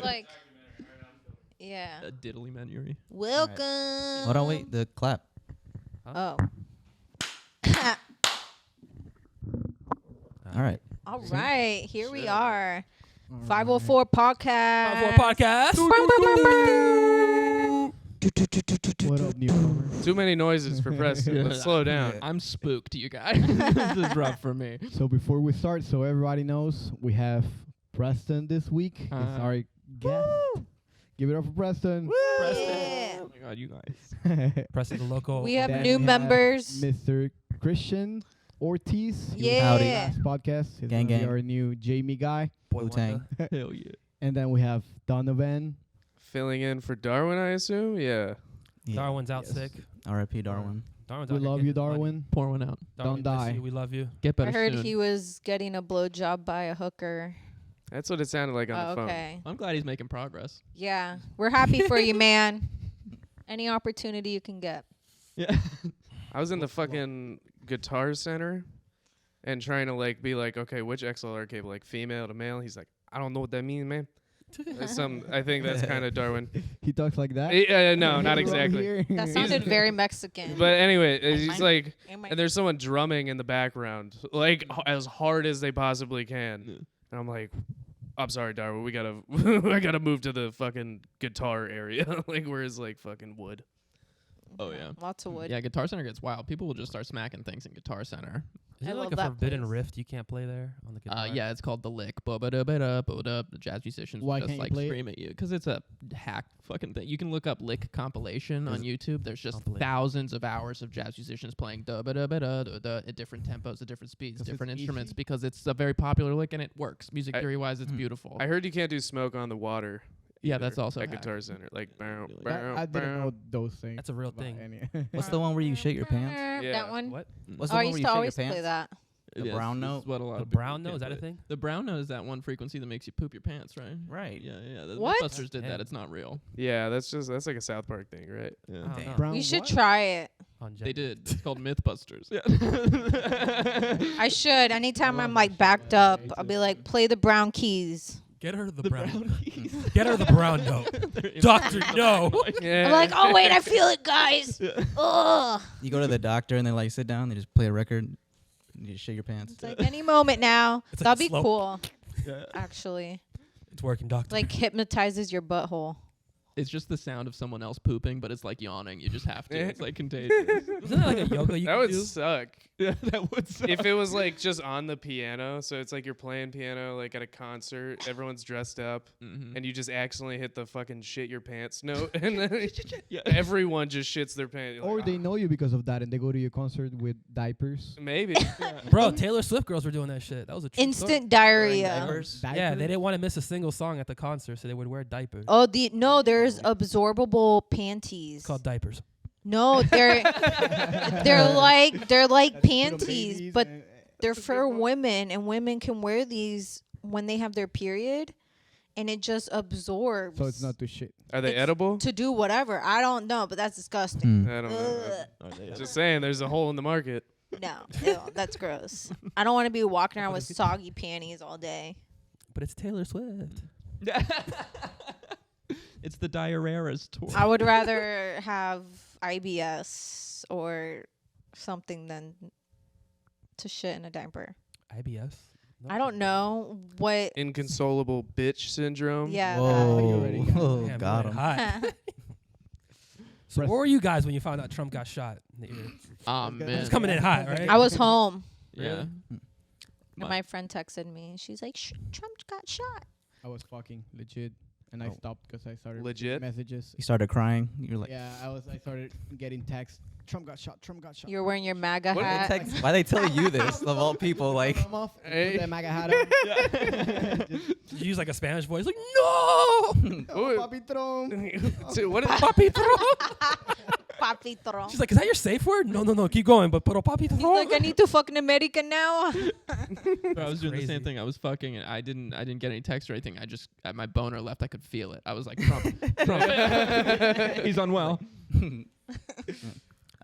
Like, yeah. A diddly manuary. Welcome. Right. Hold on, wait. The clap. Oh. All right. All right. Here we are. All 504 podcast. 504 podcast. What up, newcomer? Too many noises for Preston. Let's slow down. I'm spooked, you guys. This is rough for me. So before we start, so everybody knows, we have Preston this week. He's our guest. Give it up for Preston. Preston. Yeah. Oh my god, you guys. Preston, the local. We have Then new we members. Mr. Christian Ortiz. He was Yeah. on the last podcast. He's Gang, gonna be gang. our new Jamie guy. Boy Wu-Tang. Wonder. Hell yeah. And then we have Donovan. Filling in for Darwin, I assume? Yeah. Yeah. Darwin's out Yes. sick. R.I.P. Darwin. Darwin's We out here love you, getting money. Darwin. Pour one out. Darwin, Don't we miss die. you. We love you. Get better I heard soon. he was getting a blowjob by a hooker. That's what it sounded like on Oh, the phone. okay. I'm glad he's making progress. Yeah. We're happy for you, man. Any opportunity you can get. Yeah. I was in the fucking Guitar Center and trying to like be like, okay, which XLR cable, like female to male? He's like, I don't know what that means, man. I think that's kind of Darwin. He talks like that. No, not Right exactly. here. That sounded very Mexican. But anyway, he's Mine- like, Am I- and there's someone drumming in the background, like as hard as they possibly can. Yeah. And I'm like, I'm sorry, Darwin, we gotta, I gotta move to the fucking guitar area, like where is like fucking wood. Oh yeah. Lots of wood. Yeah, Guitar Center gets wild. People will just start smacking things in Guitar Center. Is I it love like a that forbidden place. rift you can't play there on the guitar? Yeah, it's called The Lick. The jazz musicians Why just can't you like play it? scream at you because it's a hack fucking thing. You can look up Lick compilation on YouTube. There's just Compilation. thousands of hours of jazz musicians playing da ba da ba da da da at different tempos, at different speeds, 'Cause different it's instruments easy. because it's a very popular lick and it works. Music I- theory wise, it's beautiful. I heard you can't do smoke on the water. Yeah, either that's also at hack. Guitar Center. Like, bow, Really? bow, I didn't bow. know those things. That's a real about thing. any- What's the one where you shake your pants? Yeah. That one? What? What's Oh, the I one used where you to shake your always play pants? that. The Yes, brown this is note? what a lot The of people brown note, can't is that a play. thing? The brown note is that one frequency that makes you poop your pants, right? Right. Yeah, yeah. The What? Mythbusters did Yeah. that. It's not real. Yeah, that's like a South Park thing, right? Yeah. I don't Damn. know. Brown You should what? try it. On They Jet. did. It's called Mythbusters. Yeah. I should. Anytime I I'm love like that shit. backed I up, hate I'll it. be like, play the brown keys. Get her the The brown. brown keys. Get her the brown note. Doctor, no. Yeah. I'm like, oh wait, I feel it, guys. Ugh. You go to the doctor and they like sit down. They just play a record. And you just shake your pants. It's like any moment now. It's like That'd a be slow- cool, Yeah. actually. It's working, doctor. Like hypnotizes your butthole. It's just the sound of someone else pooping, but it's like yawning. You just have to. It's like contagious. Isn't that like a yoga you that can would do? suck. Yeah, that would suck. If it was like just on the piano, so it's like you're playing piano like at a concert, everyone's dressed up, and you just accidentally hit the fucking shit your pants note, and then Yeah. everyone just shits their pants. You're Or like, they know you because of that, and they go to your concert with diapers. maybe. Bro, Taylor Swift girls were doing that shit. That was a true story. Instant diarrhea. Diapers. Yeah, they didn't want to miss a single song at the concert, so they would wear diapers. Oh, there's absorbable panties. It's called diapers. No, they're like panties, but they're for women, and women can wear these when they have their period, and it just absorbs. So it's not too shit. Are they It's edible? to do whatever. I don't know, but that's disgusting. I don't know. Ugh. Just saying, there's a hole in the market. No, ew, that's gross. I don't want to be walking around with soggy panties all day. But it's Taylor Swift. It's the Diarrhea's tour. I would rather have IBS or something than to shit in a diaper. IBS. No. I don't know what. Inconsolable bitch syndrome. Yeah. Whoa. You already got it. Whoa, Damn, got you him. went hot. So where were you guys when you found out Trump got shot in the ear? Oh, It's man. It's coming in hot, right? I was home, Yeah. and my friend texted me. She's like, Trump got shot. I was fucking legit, and I Oh. stopped because I started Legit? messages. You started crying. You're like, Yeah, I started getting texts. Trump got shot. Trump got shot. You're wearing your MAGA What did hat. why they tell you this of all people? Like, I'm off. Hey. Put that MAGA hat on. Did you use like a Spanish voice? Like, no! Oh, Ooh. Papi Trump. Dude, what is Papi Tron. Papi Tron. She's like, is that your safe word? No, keep going. But pero Papi He's Tron. like, I need to fuck in America now. Bro, I was doing the crazy. same thing. I was fucking, and I didn't get any text or anything. I just, at my boner left, I could feel it. I was like, Trump. He's unwell.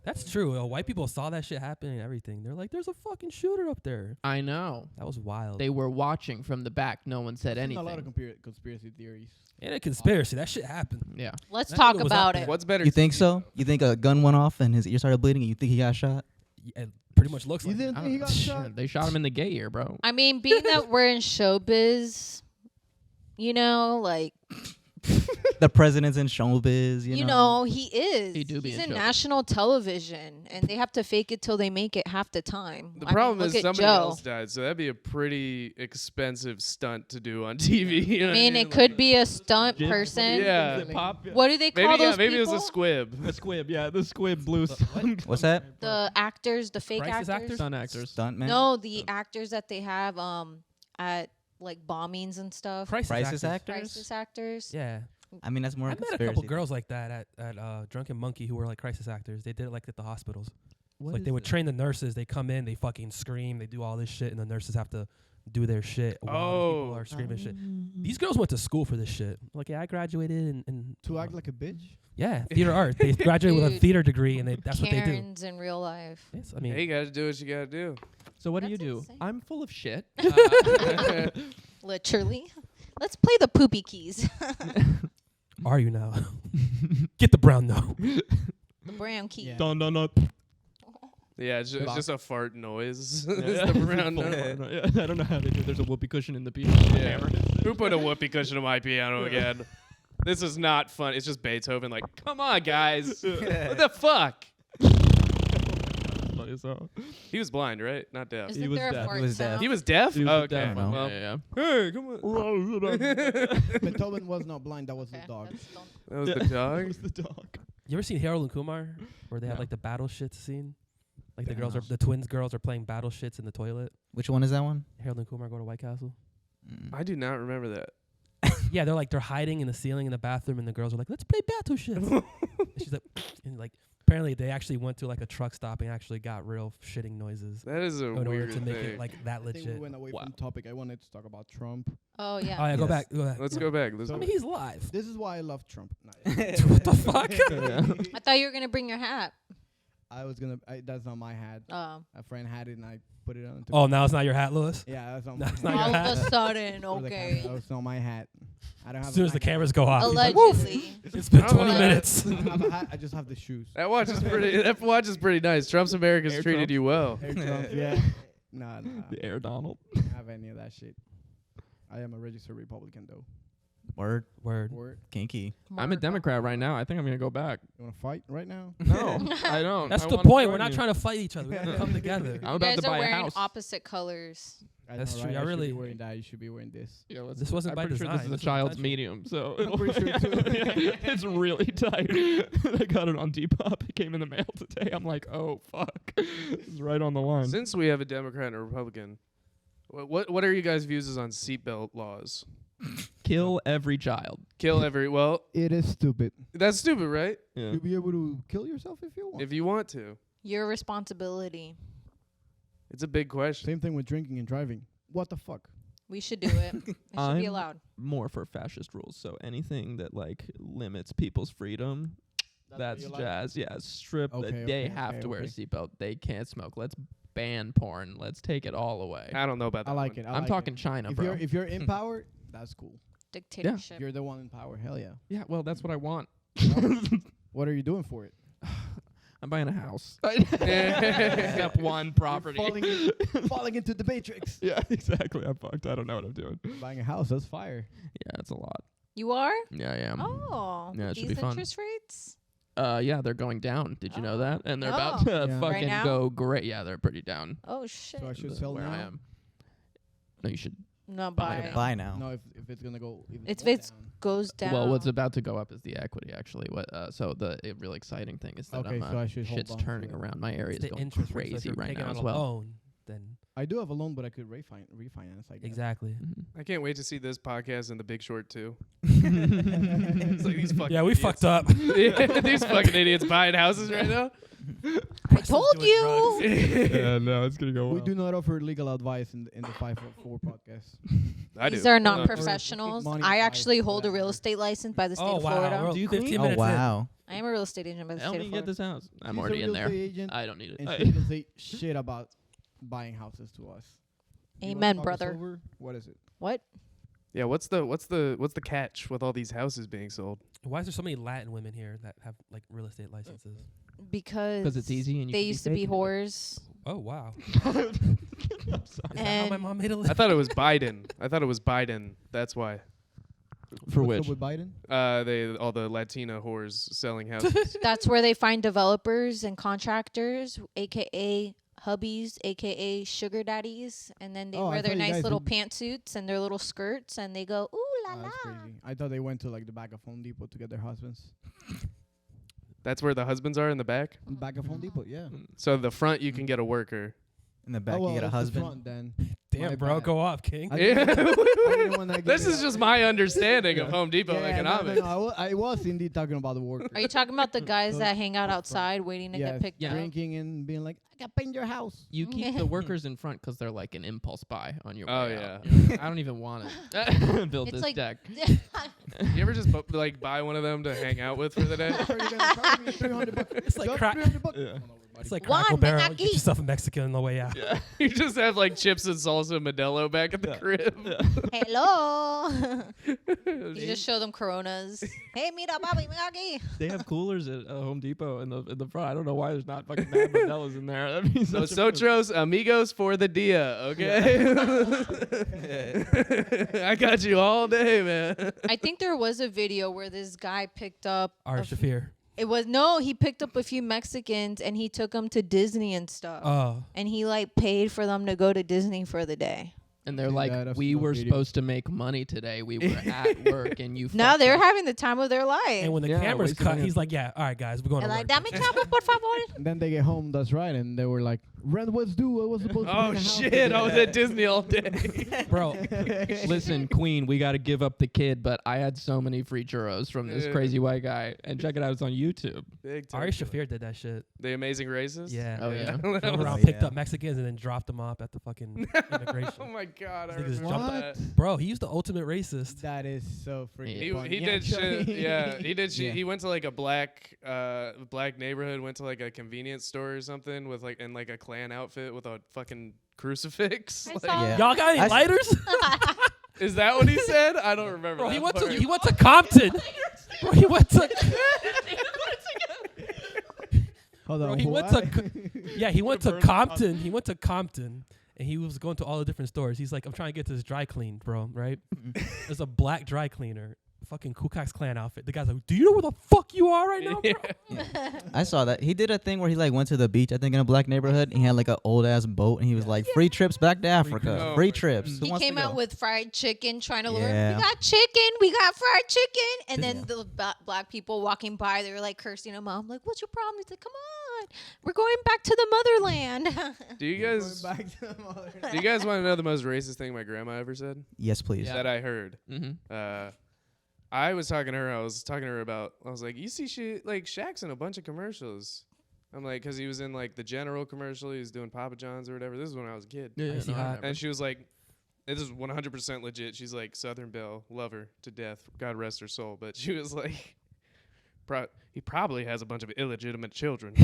That's true. White people saw that shit happen and everything. They're like, "There's a fucking shooter up there." I know. That was wild. They were watching from the back. No one said There's anything. a lot of conspiracy theories. And a conspiracy. That shit happened. Yeah. Let's That talk nigga was about out it. there. What's better? You think TV, so? though? You think a gun went off and his ear started bleeding and you think he got shot? It pretty much looks You like. didn't I think he don't got know. shot? They shot him in the gay ear, bro. I mean, being that we're in showbiz, you know, like, The president's in showbiz, you know. he is. He do be He's in in showbiz. national television, and they have to fake it till they make it half the time. The I mean, problem look is at somebody Joe. else died, so that'd be a pretty expensive stunt to do on TV. You know I what mean, it could be a stunt person. Yeah. What do they call Maybe those maybe it people? was a squib. The squib, yeah, the squib blew some. What's that? The actors, the fake Crisis actors. Stunt actors. Stunt man? No, the actors that they have at like bombings and stuff. Crisis actors. actors? Crisis actors. Yeah. I mean, that's more I a met a conspiracy. couple girls like that at Drunken Monkey who were like crisis actors. They did it like at the hospitals. Like they would train the nurses. They come in, they fucking scream, they do all this shit, and the nurses have to do their shit while the people are screaming shit. These girls went to school for this shit. Like, yeah, I graduated in To act like a bitch? yeah, theater art. They graduated with a Dude. theater degree, and that's what they do. Karens in real life. Yes, I mean, Hey, you gotta do what you gotta do. So what do That's you do? insane. I'm full of shit. Literally. Let's play the poopy keys. are you now? Get the brown note. The brown key. Yeah. Dun, dun, dun. Yeah, it's Fuck. just a fart noise. Yeah. It's the brown Full note. on, yeah. I don't know how they do. There's a whoopee cushion in the piano. Yeah. Who put a whoopee cushion on my piano again? This is not fun. It's just Beethoven. Like, come on, guys. What the fuck? Funny as hell. He was blind, right? Not deaf. Isn't He was there a deaf. fart He was deaf. sound? He was deaf? He was Okay. deaf. no. Well, Yeah, hey, come on. Beethoven was not blind. That was the Okay, dog. That was the That dog. was the dog. You ever seen Harold and Kumar, where they have No. like the battle shit scene? Like the No. girls are the twins girls are playing battle shits in the toilet. Which one is that one? Harold and Kumar go to White Castle. I do not remember that. Yeah, they're hiding in the ceiling in the bathroom, and the girls are like, "Let's play battle shits." And she's like, and like apparently they actually went to like a truck stop and actually got real shitting noises That is a in order weird to make thing. it like that I think we legit. went away Wow. from the topic. I wanted to talk about Trump. Oh, yeah. Oh yeah, go Yes. back. Go back. Let's go back. Let's So- I go mean, he's live. This is why I love Trump. What the fuck? I thought you were going to bring your hat. I was gonna. That's not my hat. Oh. A friend had it, and I put it on. Oh, now it's not your hat, Lewis. Yeah, that's not No, my it's not hat. your All hat. of a sudden, For the okay. camera, That's not my hat. I don't have. As soon a as the black hat. cameras go off, he's like, "Woof." Allegedly. It's been I 20 don't know. minutes. I don't have a hat. I just have the shoes. That watch is pretty. That watch is pretty nice. Trump's America's Air treated Trump. you well. Air Trump, yeah. No, The Air Donald. I don't have any of that shit. I am a registered Republican, though. Word. Word. Word. Kinky. I'm a Democrat right now. I think I'm gonna go back. You wanna fight right now? No, I don't. That's I the wanna point. join We're not you. trying to fight each other. We gotta come together. I'm You about guys to are buy a wearing house. opposite colors. I That's know, true. right? I I really- should be wearing that. You should be wearing this. Yeah, let's- This wasn't I'm by pretty sure this design. is a This was child's intentional. medium, so I'm pretty sure too. it's really tight. I got it on Depop. It came in the mail today. I'm like, oh fuck, it's right on the line. Since we have a Democrat and a Republican, what are you guys' views on seatbelt laws? Kill every child. Kill every. Well, It is stupid. that's stupid, right? Yeah. You'll be able to kill yourself if you want. If you want to, Your responsibility. it's a big question. Same thing with drinking and driving. What the fuck? We should do it. It should be I'm- allowed. More for fascist rules. So anything that like limits people's freedom, that's jazz. Yeah, strip. Okay, they okay, have okay, to wear a okay. seatbelt. They can't smoke. Let's ban porn. Let's take it all away. I don't know about that. I like one. it. I'm talking China, If bro. you're in power, that's cool. Dictatorship. You're the one in power. Hell yeah. Yeah, well, that's what I want. What are you doing for it? I'm buying a house. Step one, property. Falling into the matrix. Yeah, exactly. I'm fucked. I don't know what I'm doing. Buying a house, that's fire. Yeah, it's a lot. You are? Yeah, I am. Oh. Yeah, it should these be fun. interest rates? Yeah, they're going down. Did you know Oh. that? And they're Oh. about to Yeah. Right fucking now? go great. Yeah, they're pretty down. Oh, shit. So I should the- sell where now. I am. No, you should. No, buy buy it. it. Buy now. No, if it's gonna go. If It's go if it's down. goes down. Well, what's about to go up is the equity, actually. What? So the really exciting thing is that Okay, so I should hold shit's on to turning it. around. My area It's is the going interest rate. So if crazy you're right taking now out as a well. loan, then I do have a loan, but I could refinance. I guess. exactly. Mhm. I can't wait to see this podcast and The Big Short too. It's like these fucking Yeah, we idiots. fucked up. Yeah, these fucking idiots buying houses right now. I told doing you. Yeah, no, it's gonna go We do not offer legal advice in the 504 podcast. I These do. are not No. professionals. Money I wise, actually hold a whatever. real estate license by the state Oh of Florida. wow, we're Do you 15 clean? Oh minutes in. wow. I am a real estate agent by the Help state me of get Florida. this house. I'm She's a already in real there. estate agent, I don't need and it. she didn't say shit about buying houses to us. You wanna Amen, talk us brother. over? What is it? What? Yeah, what's the catch with all these houses being sold? Why is there so many Latin women here that have like real estate licenses? Because it's easy and you they can be used to be faking it. whores. Oh wow. I'm sorry. Is that how my And mom made a I living? thought it was Biden. That's why. For What's which? up with Biden? All the Latina whores selling houses. that's where they find developers and contractors, aka hubbies, aka sugar daddies, and then they Oh, I wear their thought you nice guys little would- pantsuits and their little skirts, and they go ooh la la. That's crazy. I thought they went to like the back of Home Depot to get their husbands. That's where the husbands are in the back. Back of Home Depot, yeah. So the front you can get a worker. In the back, well, you get a it's the husband. front then. Damn, My bro, bad. go off, King. I Yeah. didn't wanna give This it is up. just my understanding of Home Depot Yeah, economics. No, I was indeed talking about the workers. Are you talking about the guys So that hang out up front. outside waiting to Yes, get picked up? drinking and being like, I got paint your house. You keep the workers in front because they're like an impulse buy on your Oh, way yeah. out. You're like, I don't even want to build It's this like- deck. You ever just like buy one of them to hang out with for the day? Are you gonna charge me $300? It's like Just crack. $300. Yeah. It's like Juan, Crackle ven Barrel. aquí. Get yourself a Mexican on the way out. Yeah. You just have like chips and salsa Modelo back at the crib. Hello. You just show them Coronas. Hey, mira, papi, mira aquí. They have coolers at Home Depot in the front. I don't know why there's not fucking Mad Modelo's in there. That'd be Los such a- Otros Amigos for the dia, okay? I got you all day, man. I think there was a video where this guy picked up. Ari Shafir. He picked up a few Mexicans and he took them to Disney and stuff. Oh. And he like paid for them to go to Disney for the day. And they're Yeah, like, that's we no were video. supposed to make money today. We were at work, and you. Now fucked they're up." having the time of their life. And when the Yeah, camera's wasting cut, money. he's like, yeah, all right, guys, we're going And to like, work. dame chavo, por favor. And then they get home, that's right, and they were like, rent was due. I was supposed to Oh rent a house shit! today." I was at Disney all day. Bro, Listen, Queen, we got to give up the kid, but I had so many free churros from this Yeah. crazy white guy. And check it out, it's on YouTube. Big time. Ari Shafir did that shit. The Amazing Races. Yeah. Oh, yeah. Drove Oh around, Oh, picked yeah. up Mexicans, and then dropped them off at the fucking immigration. my god! I This nigga's remember jumped- that. Bro, he used the ultimate racist. That is so freaking He- funny. He did shit. actually. Yeah, he did shit. Yeah. He went to like a black neighborhood. Went to like a convenience store or something with like in like a Klan outfit with a fucking crucifix. I Like, saw Yeah. Y'all got any I s- lighters? is that what he said? I don't remember. Bro, that he went part. to Compton. Bro, he went to Hold Bro, on. he went what? Yeah, he went to burn Compton. He went to Compton, and he was going to all the different stores. He's like, I'm trying to get this dry clean, bro, right? There's a black dry cleaner, fucking Ku Klux Klan outfit. The guy's like, do you know where the fuck you are right now, bro? Yeah. I saw that. He did a thing where he like went to the beach, I think in a black neighborhood, and he had like an old ass boat, and he was like, free trips back to Africa. Oh Free my trips. Who He wants to came out go? with fried chicken, trying to lure. Yeah. We got chicken. We got fried chicken. And then Yeah. the black people walking by, they were like cursing him out. I'm like, "What's your problem?" He's like, "Come on, we're going back to the motherland." Do you guys Going back to the mother. do you guys want to know the most racist thing my grandma ever said? Yes, please. Yeah. That I heard. Mm-hmm. I was talking to her about. I was like, you see, Shaq's in a bunch of commercials. I'm like, because he was in like the General commercial. He was doing Papa John's or whatever. This is when I was a kid. Yeah, Icy no, I hot. remember. And she was like, this is 100% legit. She's like, Southern Belle, love her to death. God rest her soul. But she was like, he probably has a bunch of illegitimate children.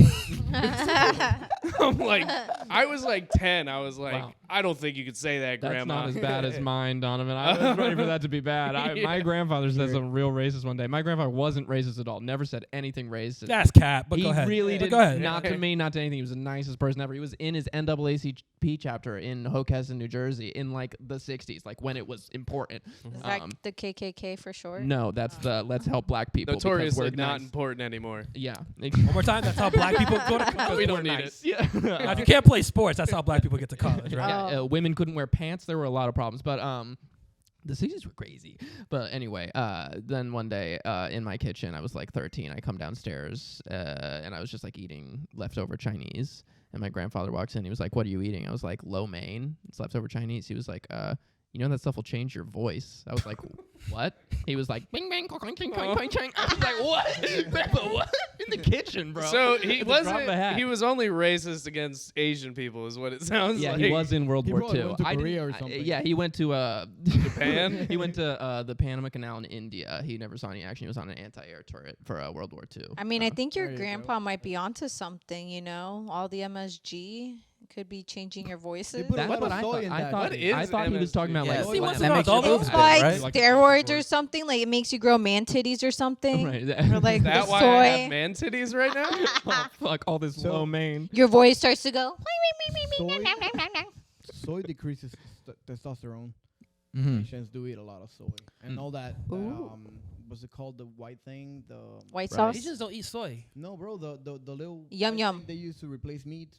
I'm like, I was like 10. I was like, Wow. I don't think you could say that, That's Grandma. not as bad as mine, Donovan. I was ready for that to be bad. My Yeah. grandfather said something real racist one day. My grandfather wasn't racist at all. Never said anything racist. That's cap, but he go ahead. really But did go ahead. not to me, not to anything. He was the nicest person ever. He was in his NAACP chapter in Hockessin, New Jersey, in like the '60s, like when it was important. Is that the KKK for short? No, that's the Let's Help Black People. because Notoriously we're not nice. important anymore. Yeah. One more time. That's how black people go to college. We don't We're need nice. it. Yeah. Now, if you can't play sports, that's how black people get to college, right? Yeah, women couldn't wear pants. There were a lot of problems, but the 60s were crazy. But anyway, then one day in my kitchen, I was like 13. I come downstairs and I was just like eating leftover Chinese. And my grandfather walks in. He was like, "What are you eating?" I was like, "Lo mein. It's leftover Chinese." He was like, you know that stuff will change your voice. I was like, what? He was like, bing, bang, clang, clang, clang, clang, clang. I was like, what? Grandpa, what? In the kitchen, bro. So At the drop of a hat. he was only racist against Asian people is what it sounds Yeah, like. he was in World He War probably II. went to Korea or something. Yeah, he went to Japan? He went to the Panama Canal in India. He never saw any action. He was on an anti-air turret for World War II. I mean, I think your There you grandpa might be onto something, you know? All the MSG could be changing your voices. put a That's lot what of I soy thought. in I that. thought, What is I thought he was talking about Yeah, like See, what's that about makes you double? look It's good, like right? steroids or something. Like it makes you grow man titties or something. right. Or like Is that the why soy. I have man titties right now? Oh, fuck all this So- low mane. Your voice starts to go. Soy decreases testosterone. Mm-hmm. Asians do eat a lot of soy and all that. Ooh. What's it called? The white thing. The White Right. sauce. Asians don't eat soy. no, bro. The little Yum, white yum. thing they use to replace meat.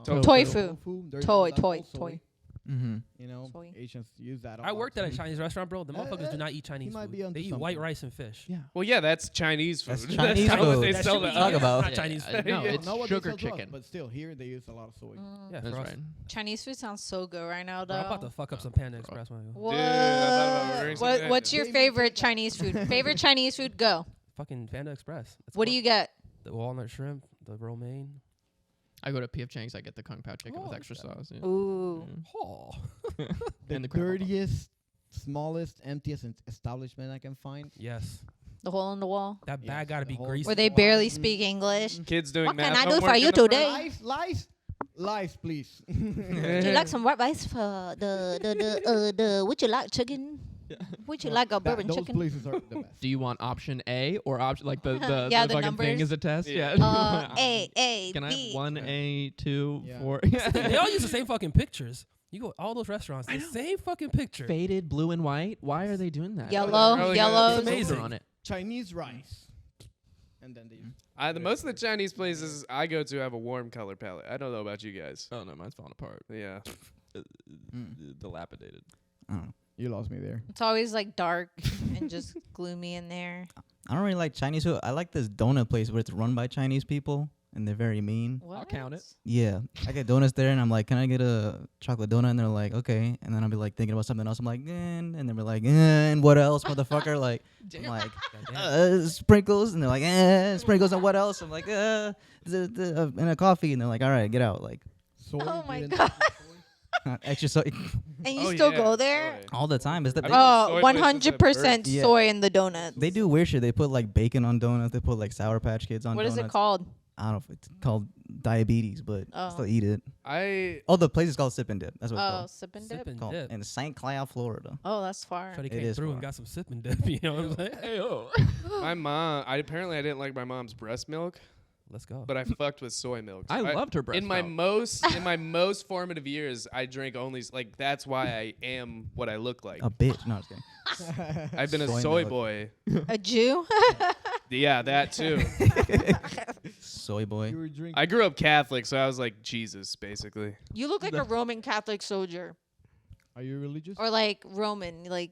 Tofu. There's Toy, that's toy, all soy. toy. Mm-hmm. You know, Soy. Asians use that. I worked at a Chinese restaurant, bro. The motherfuckers do not eat Chinese might be food. onto They eat white something. rice and fish. Yeah. Well, yeah, that's Chinese food. That's Chinese not what food. they That sell should to be Talk us. about. Not Chinese food. No, Yeah. it's Not what sugar they sell to us, chicken. but still, here they use a lot of soy. Yeah, That's for us. right. Chinese food sounds so good right now, though. Bro, I'm about to fuck up some Panda Express when I go. What? Dude, I thought about ordering some of that. What's your favorite Chinese food? Favorite Chinese food? Go. Fucking Panda Express. It's What do called you get? The walnut shrimp, the romaine. I go to P.F. Chang's. I get the Kung Pao chicken Oh, with extra okay. sauce. Yeah. Ooh. Oh. The And the crab apple. dirtiest, smallest, emptiest establishment I can find. Yes. The hole in the wall. That Yes, bag gotta the be whole- greasy. Where they barely speak English. Kids doing What can math I do for homework you in the front. today? Lies, please. Would you like some white rice for the would you like chicken? Would you like a bourbon Those chicken? places are the best. Do you want option A or option like the Yeah, the fucking numbers. thing is a test? Yeah. Yeah. A, Can I have B. 1A, 2, Yeah. 4? They all use the same fucking pictures. You go all those restaurants, the same fucking picture. Faded blue and white. Why are they doing that? Yellow, Probably yellows. It's amazing. on it. Chinese rice. And then they use The most of the Chinese places I go to have a warm color palette. I don't know about you guys. Oh no, mine's falling apart. Yeah. Dilapidated. I don't know. You lost me there. It's always like dark and just gloomy in there. I don't really like Chinese food. I like this donut place where it's run by Chinese people and they're very mean. What? I'll count it. Yeah, I get donuts there and I'm like, can I get a chocolate donut? And they're like, okay. And then I'll be like thinking about something else. I'm like, and then they're like, and what else, motherfucker? Like, I'm like, sprinkles. And they're like, sprinkles and what else? I'm like, and a coffee. And they're like, all right, get out. Like, Soy, Oh my didn't- God. extra soy And you Oh, still yeah, go there? soy. all the time. Is that I they, mean, Oh, soy places have 100% Yeah. soy in the donuts. they do weird shit. They put like bacon on donuts. They put like Sour Patch Kids on What donuts. is it called? I don't know if it's called diabetes, but I Oh. still eat it. I The place is called Sip and Dip. That's what it's Oh, called. sip and Sip dip. and Called dip. in St. Cloud, Florida. Oh, that's far. Shawty It came is through and far. got some sip and dip. You know what I'm saying? Hey, oh. my mom. I didn't like my mom's breast milk, Let's go. but I fucked with soy milk. I loved her breast in my milk. most formative years. I drank only like that's why I am what I look like. A bitch. No, I'm just kidding. I've been a Soy soy milk. boy. A Jew? Yeah, that too. Soy boy. You were drinking. I grew up Catholic, so I was like Jesus, basically. You look like a Roman Catholic soldier. Are you religious? Or like Roman. Like,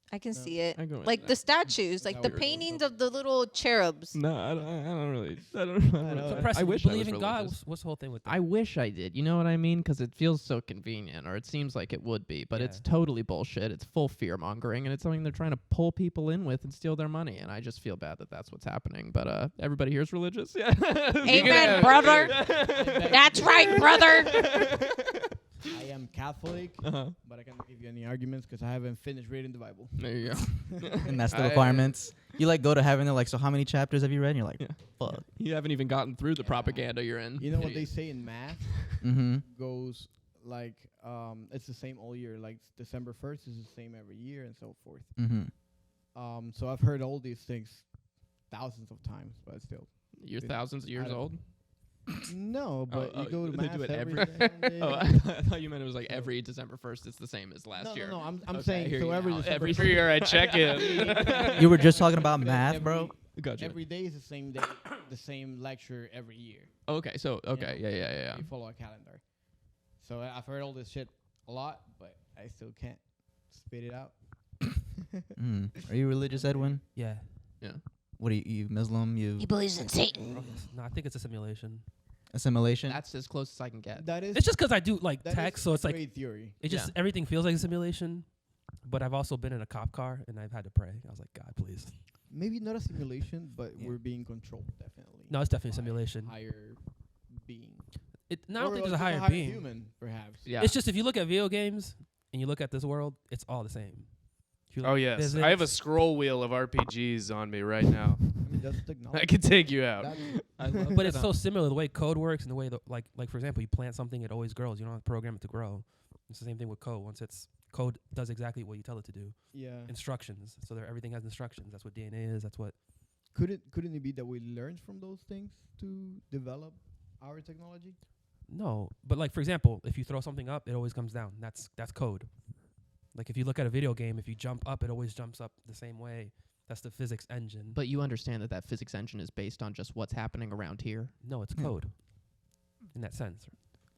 I can No. see it. I go with Like that. the statues, like how the we're going. paintings of the little cherubs. No, I don't really. I don't know. know. So I Preston, I wish you I was believe in God? religious. What's the whole thing with that? I wish I did. You know what I mean? Because it feels so convenient, or it seems like it would be, but it's Yeah. totally bullshit. It's full fear mongering, and it's something they're trying to pull people in with and steal their money. And I just feel bad that that's what's happening. But everybody here's religious. Yeah. Amen, brother. That's right, brother. I am Catholic, Uh-huh. but I cannot give you any arguments because I haven't finished reading the Bible. There you go. And that's the I- requirements. You like go to heaven. They're like, so how many chapters have you read? And you're like, Yeah. fuck. You haven't even gotten through the Yeah. propaganda you're in. You know what they Idiot. say in math Mm-hmm. goes like it's the same all year. Like December 1st is the same every year and so forth. Mm-hmm. So I've heard all these things thousands of times, but still. You're It- thousands of years don't- old. No, but oh, you go to they math do it every every- day. Oh, I thought you meant it was like every December 1st. It's the same as last year. No, I'm Okay, I saying hear so you every now. December Every 1st, Every year I check in. You were just talking about math, every- bro. Gotcha. Every day is the same day, the same lecture every year. Okay, so okay, know, yeah. We follow a calendar. So I've heard all this shit a lot, but I still can't spit it out. Mm. Are you religious, Edwin? Yeah. What are you Muslim? You He believes in Satan. No, I think it's a simulation. a Assimilation. That's as close as I can get. That is. It's just because I do like that tech, is so it's like great theory. it just everything feels like a simulation. But I've also been in a cop car and I've had to pray. I was like, God, please. Maybe not a simulation, but Yeah. we're being controlled definitely. No, it's definitely a by simulation. Higher being. I don't think there's a just higher being. human, perhaps. Yeah. It's just if you look at video games and you look at this world, it's all the same. If you look Oh at yes, physics- I have a scroll wheel of RPGs on me right now. I mean, that's technology. I can take you out. That's- I love But that, it's so similar the way code works and the way like for example, you plant something, it always grows. You don't have to program it to grow. It's the same thing with code. Once it's code does exactly what you tell it to do. yeah. Instructions. So everything has instructions. That's what DNA is. That's what. Couldn't it be that we learned from those things to develop our technology? No, but like for example, if you throw something up, it always comes down. That's code. Like if you look at a video game, if you jump up, it always jumps up the same way. That's the physics engine. But you understand that physics engine is based on just what's happening around here. No, it's Yeah. code. In that sense.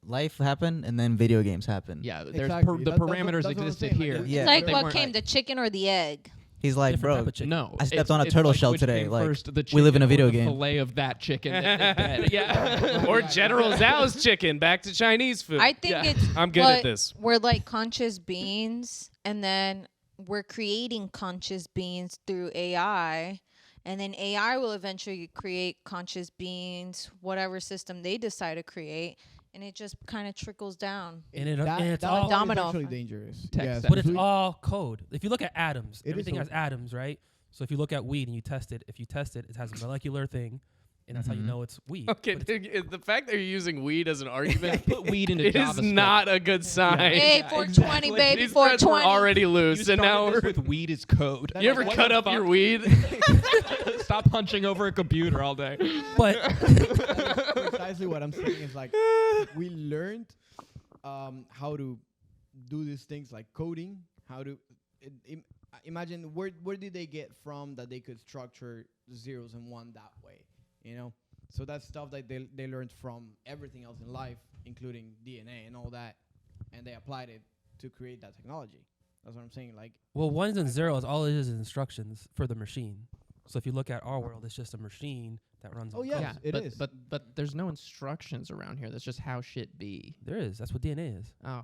Life happened, and then video games happened. Yeah, there's Exactly. the That's what- parameters that's what I'm existed saying, like, here. it's Yeah. It's like They what weren't came, the chicken or the egg? He's like, Different bro, type of chicken. No, I stepped it's- on a it's turtle like shell which today, came like, first, the we live in a chicken video or the game. fillet of that chicken. Yeah. Or General Zhao's chicken. Back to Chinese food. I think Yeah. it's I'm good what at this. we're like conscious beings, and then we're creating conscious beings through AI, and then AI will eventually create conscious beings, whatever system they decide to create, and it just kind of trickles down. And it's that all part is domino actually effect. dangerous. Tech Yes, stack. But it's we- all code. If you look at atoms, It is everything all has code. atoms, right? So if you look at weed and you test it, if you test it, it has a molecular thing, and that's how you Mhm. know it's weed. Okay, But it's- the fact that you're using weed as an argument Put weed into is JavaScript. not a good sign. Hey, Yeah, 420, exactly. baby, These threads were 420. already You loose, and now started we're. this with weed is code. You ever What cut the up your fuck? weed? Stop punching over a computer all day. but precisely what I'm saying is like we learned how to do these things like coding. How to imagine where did they get from that they could structure zeros and one that way? You know, so that's stuff that they learned from everything else in life, including DNA and all that, and they applied it to create that technology. That's what I'm saying. Like well, ones and zeros, all it is instructions for the machine. So if you look at our world, it's just a machine that runs. Oh, on yes. code. Yeah, it but, is. But there's no instructions around here. That's just how shit be. There is. That's what DNA is. Oh,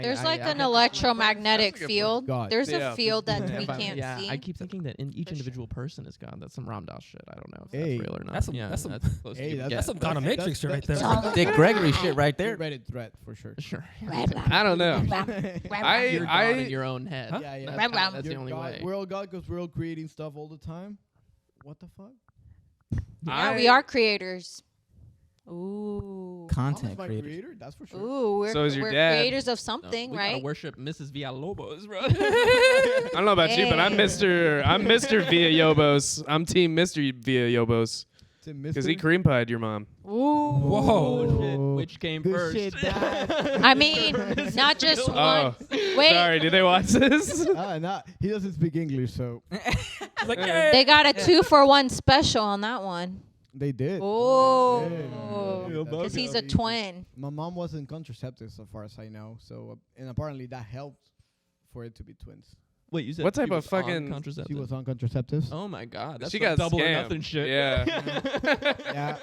There's like an electromagnetic That's a good point. field. God. There's Yeah. a field that Yeah, we but- can't see. I keep thinking that each For sure. individual person is God. That's some Ram Dass shit. I don't know if Hey, that's real or not. that's some- yeah, that's some- close Hey, as you can That's get. some dominatrix shit right there. Dick Gregory shit right there. Reddit threat for sure. Sure. I don't know. You're I God in your own head. Huh? Yeah, yeah. That's, Ram how- Ram. that's the You're only God, way. we're all God because we're all creating stuff all the time. What the fuck? Yeah, we are creators. Ooh. Content I'm my creators. creator, that's for sure. Ooh, we're, So is your we're dad. creators of No, something, we gotta right? worship Mrs. Villalobos, bro. I don't know about you, but I'm Hey. Mr. Villalobos. I'm Team Mr. Villalobos It's a because he mystery. cream pied your mom. Ooh. Whoa. Shit. Oh, Which came this first? shit died. I mean, not just one. Wait, Sorry, did they watch this? Nah, he doesn't speak English, so It's like, they got a 2-for-1 special on that one. they did. Oh. Yeah. Because he's a That's- twin. My mom wasn't contraceptive, so far as I know. So, and apparently that helped for it to be twins. Wait, you said What type she of was on fucking- contraceptive? She was on contraceptives. Oh my god, that's She some got double or scammed. nothing shit. Yeah. Yeah.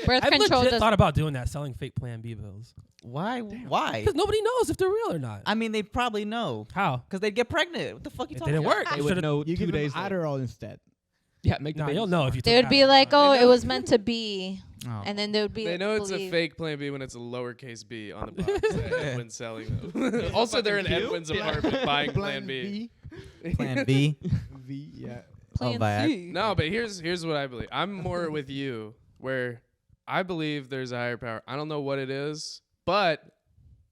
Birth I've control legit does. thought about doing that, selling fake Plan B pills. Why? Why? Because nobody knows if they're real or not. I mean, they probably know How? because they'd get pregnant. What the fuck you It talking didn't about? work. They You would should've- know You 2 give them days later. Adderall instead. Yeah, make the Nah, baby you'll know if you. They took would be Adderall. like, oh, it was meant to be. Oh. And then they would be They know it's a believe. fake Plan B when it's a lowercase b on the box that Edwin's selling them. Also, they're in Fucking Edwin's cute. apartment buying Plan B. Plan B. V, yeah. Plan Viagra. C. No, but here's what I believe. I'm more with you, where I believe there's a higher power. I don't know what it is, but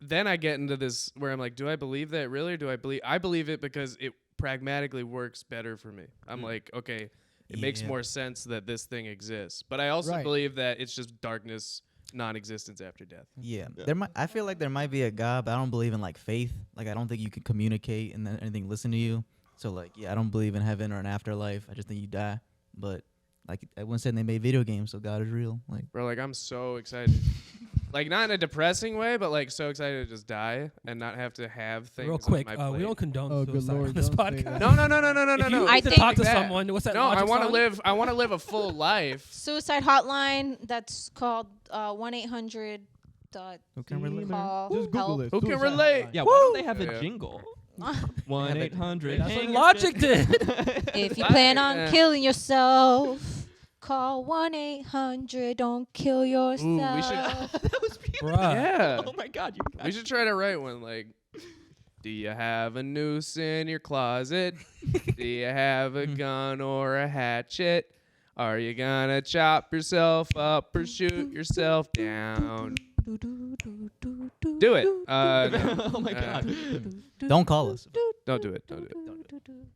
then I get into this where I'm like, do I believe that really, or do I believe? I believe it because it pragmatically works better for me. I'm like, okay, it makes Yeah. more sense that this thing exists. But I also Right. believe that it's just darkness, non-existence after death. Yeah, there might. I feel like there might be a God, but I don't believe in like faith. Like I don't think you can communicate and then anything listen to you. So like, yeah, I don't believe in heaven or an afterlife. I just think you die. But like everyone said, they made video games, so God is real. Like Bro, like I'm so excited. Like not in a depressing way, but like so excited to just die and not have to have things. Real on quick, my plate. we don't condone Oh, good suicide Lord, on this don't say podcast. that. No. If you I need to think- talk to that. someone, what's that? No, I Logic want to song? live. I want to live a full life. Suicide hotline. That's called 1-800. Who can relate? Call Just Google help. it. Who can Suicide relate? hotline. Yeah, why don't they have Yeah. a jingle? Have it. 1-800. That's what hang Logic your did. If you Why? plan on Yeah. killing yourself, call 1-800. Don't kill yourself. Ooh, we should. That was beautiful. Bruh. Yeah. Oh my God, you. We should try to write one like, do you have a noose in your closet? Do you have a gun or a hatchet? Are you gonna chop yourself up or shoot yourself down? Do it. No. Oh my God. Don't call us. Don't do it. Don't do it.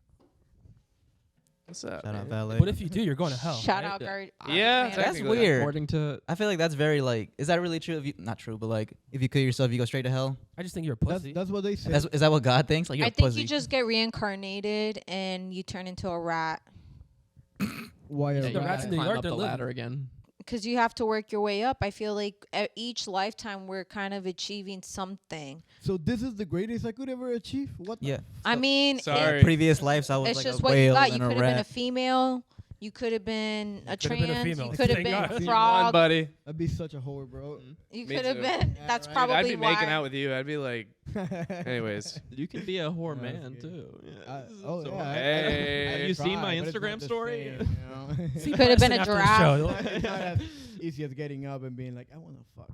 What's up? Shout out man? valet. What if you do? You're going to hell. Shout right? out, guard. Yeah, man. That's technically. weird. According to I feel like that's very like. Is that really true? If you not true, but like if you kill yourself, you go straight to hell. I just think you're a pussy. That's what they say. Is that what God thinks? Like you're I a think pussy. you just get reincarnated and you turn into a rat. Why yeah, are you the gotta rats in New climb York, up they're the living. ladder again. Because you have to work your way up. I feel like each lifetime we're kind of achieving something. So this is the greatest I could ever achieve? What the Yeah. I mean, Sorry. Previous lives, I was it's like just a what you whale got. You and a could have been a rat. female. You could have been a could have been a trans. female. You could have Thank been God. a Come on, frog. buddy. I'd be such a whore, bro. You Me could have too. been. Yeah, That's right. probably I'd be why. making out with you. I'd be like, anyways. You can be a whore Yeah, that's man good. too. Yeah. Oh, So- yeah. Hey. Have you seen my but it's not Instagram the story? same, you know? See Could have been Preston a after the giraffe. show. It's not as easy as getting up and being like, I want to fuck.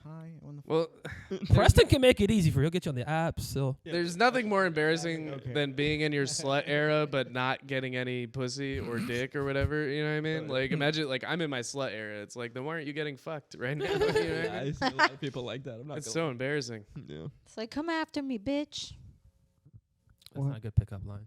Hi, I want to fuck. Well, Preston can make it easy for you. He'll get you on the app. So there's nothing more embarrassing Okay. than being in your slut era but not getting any pussy or dick or whatever. You know what I mean? Like, imagine, like, I'm in my slut era. It's like, then why aren't you getting fucked right now? You know what I Yeah, I mean? see a lot of people like that. I'm not It's gonna so embarrassing. yeah. It's like, come after me, bitch. that's not a good pickup line.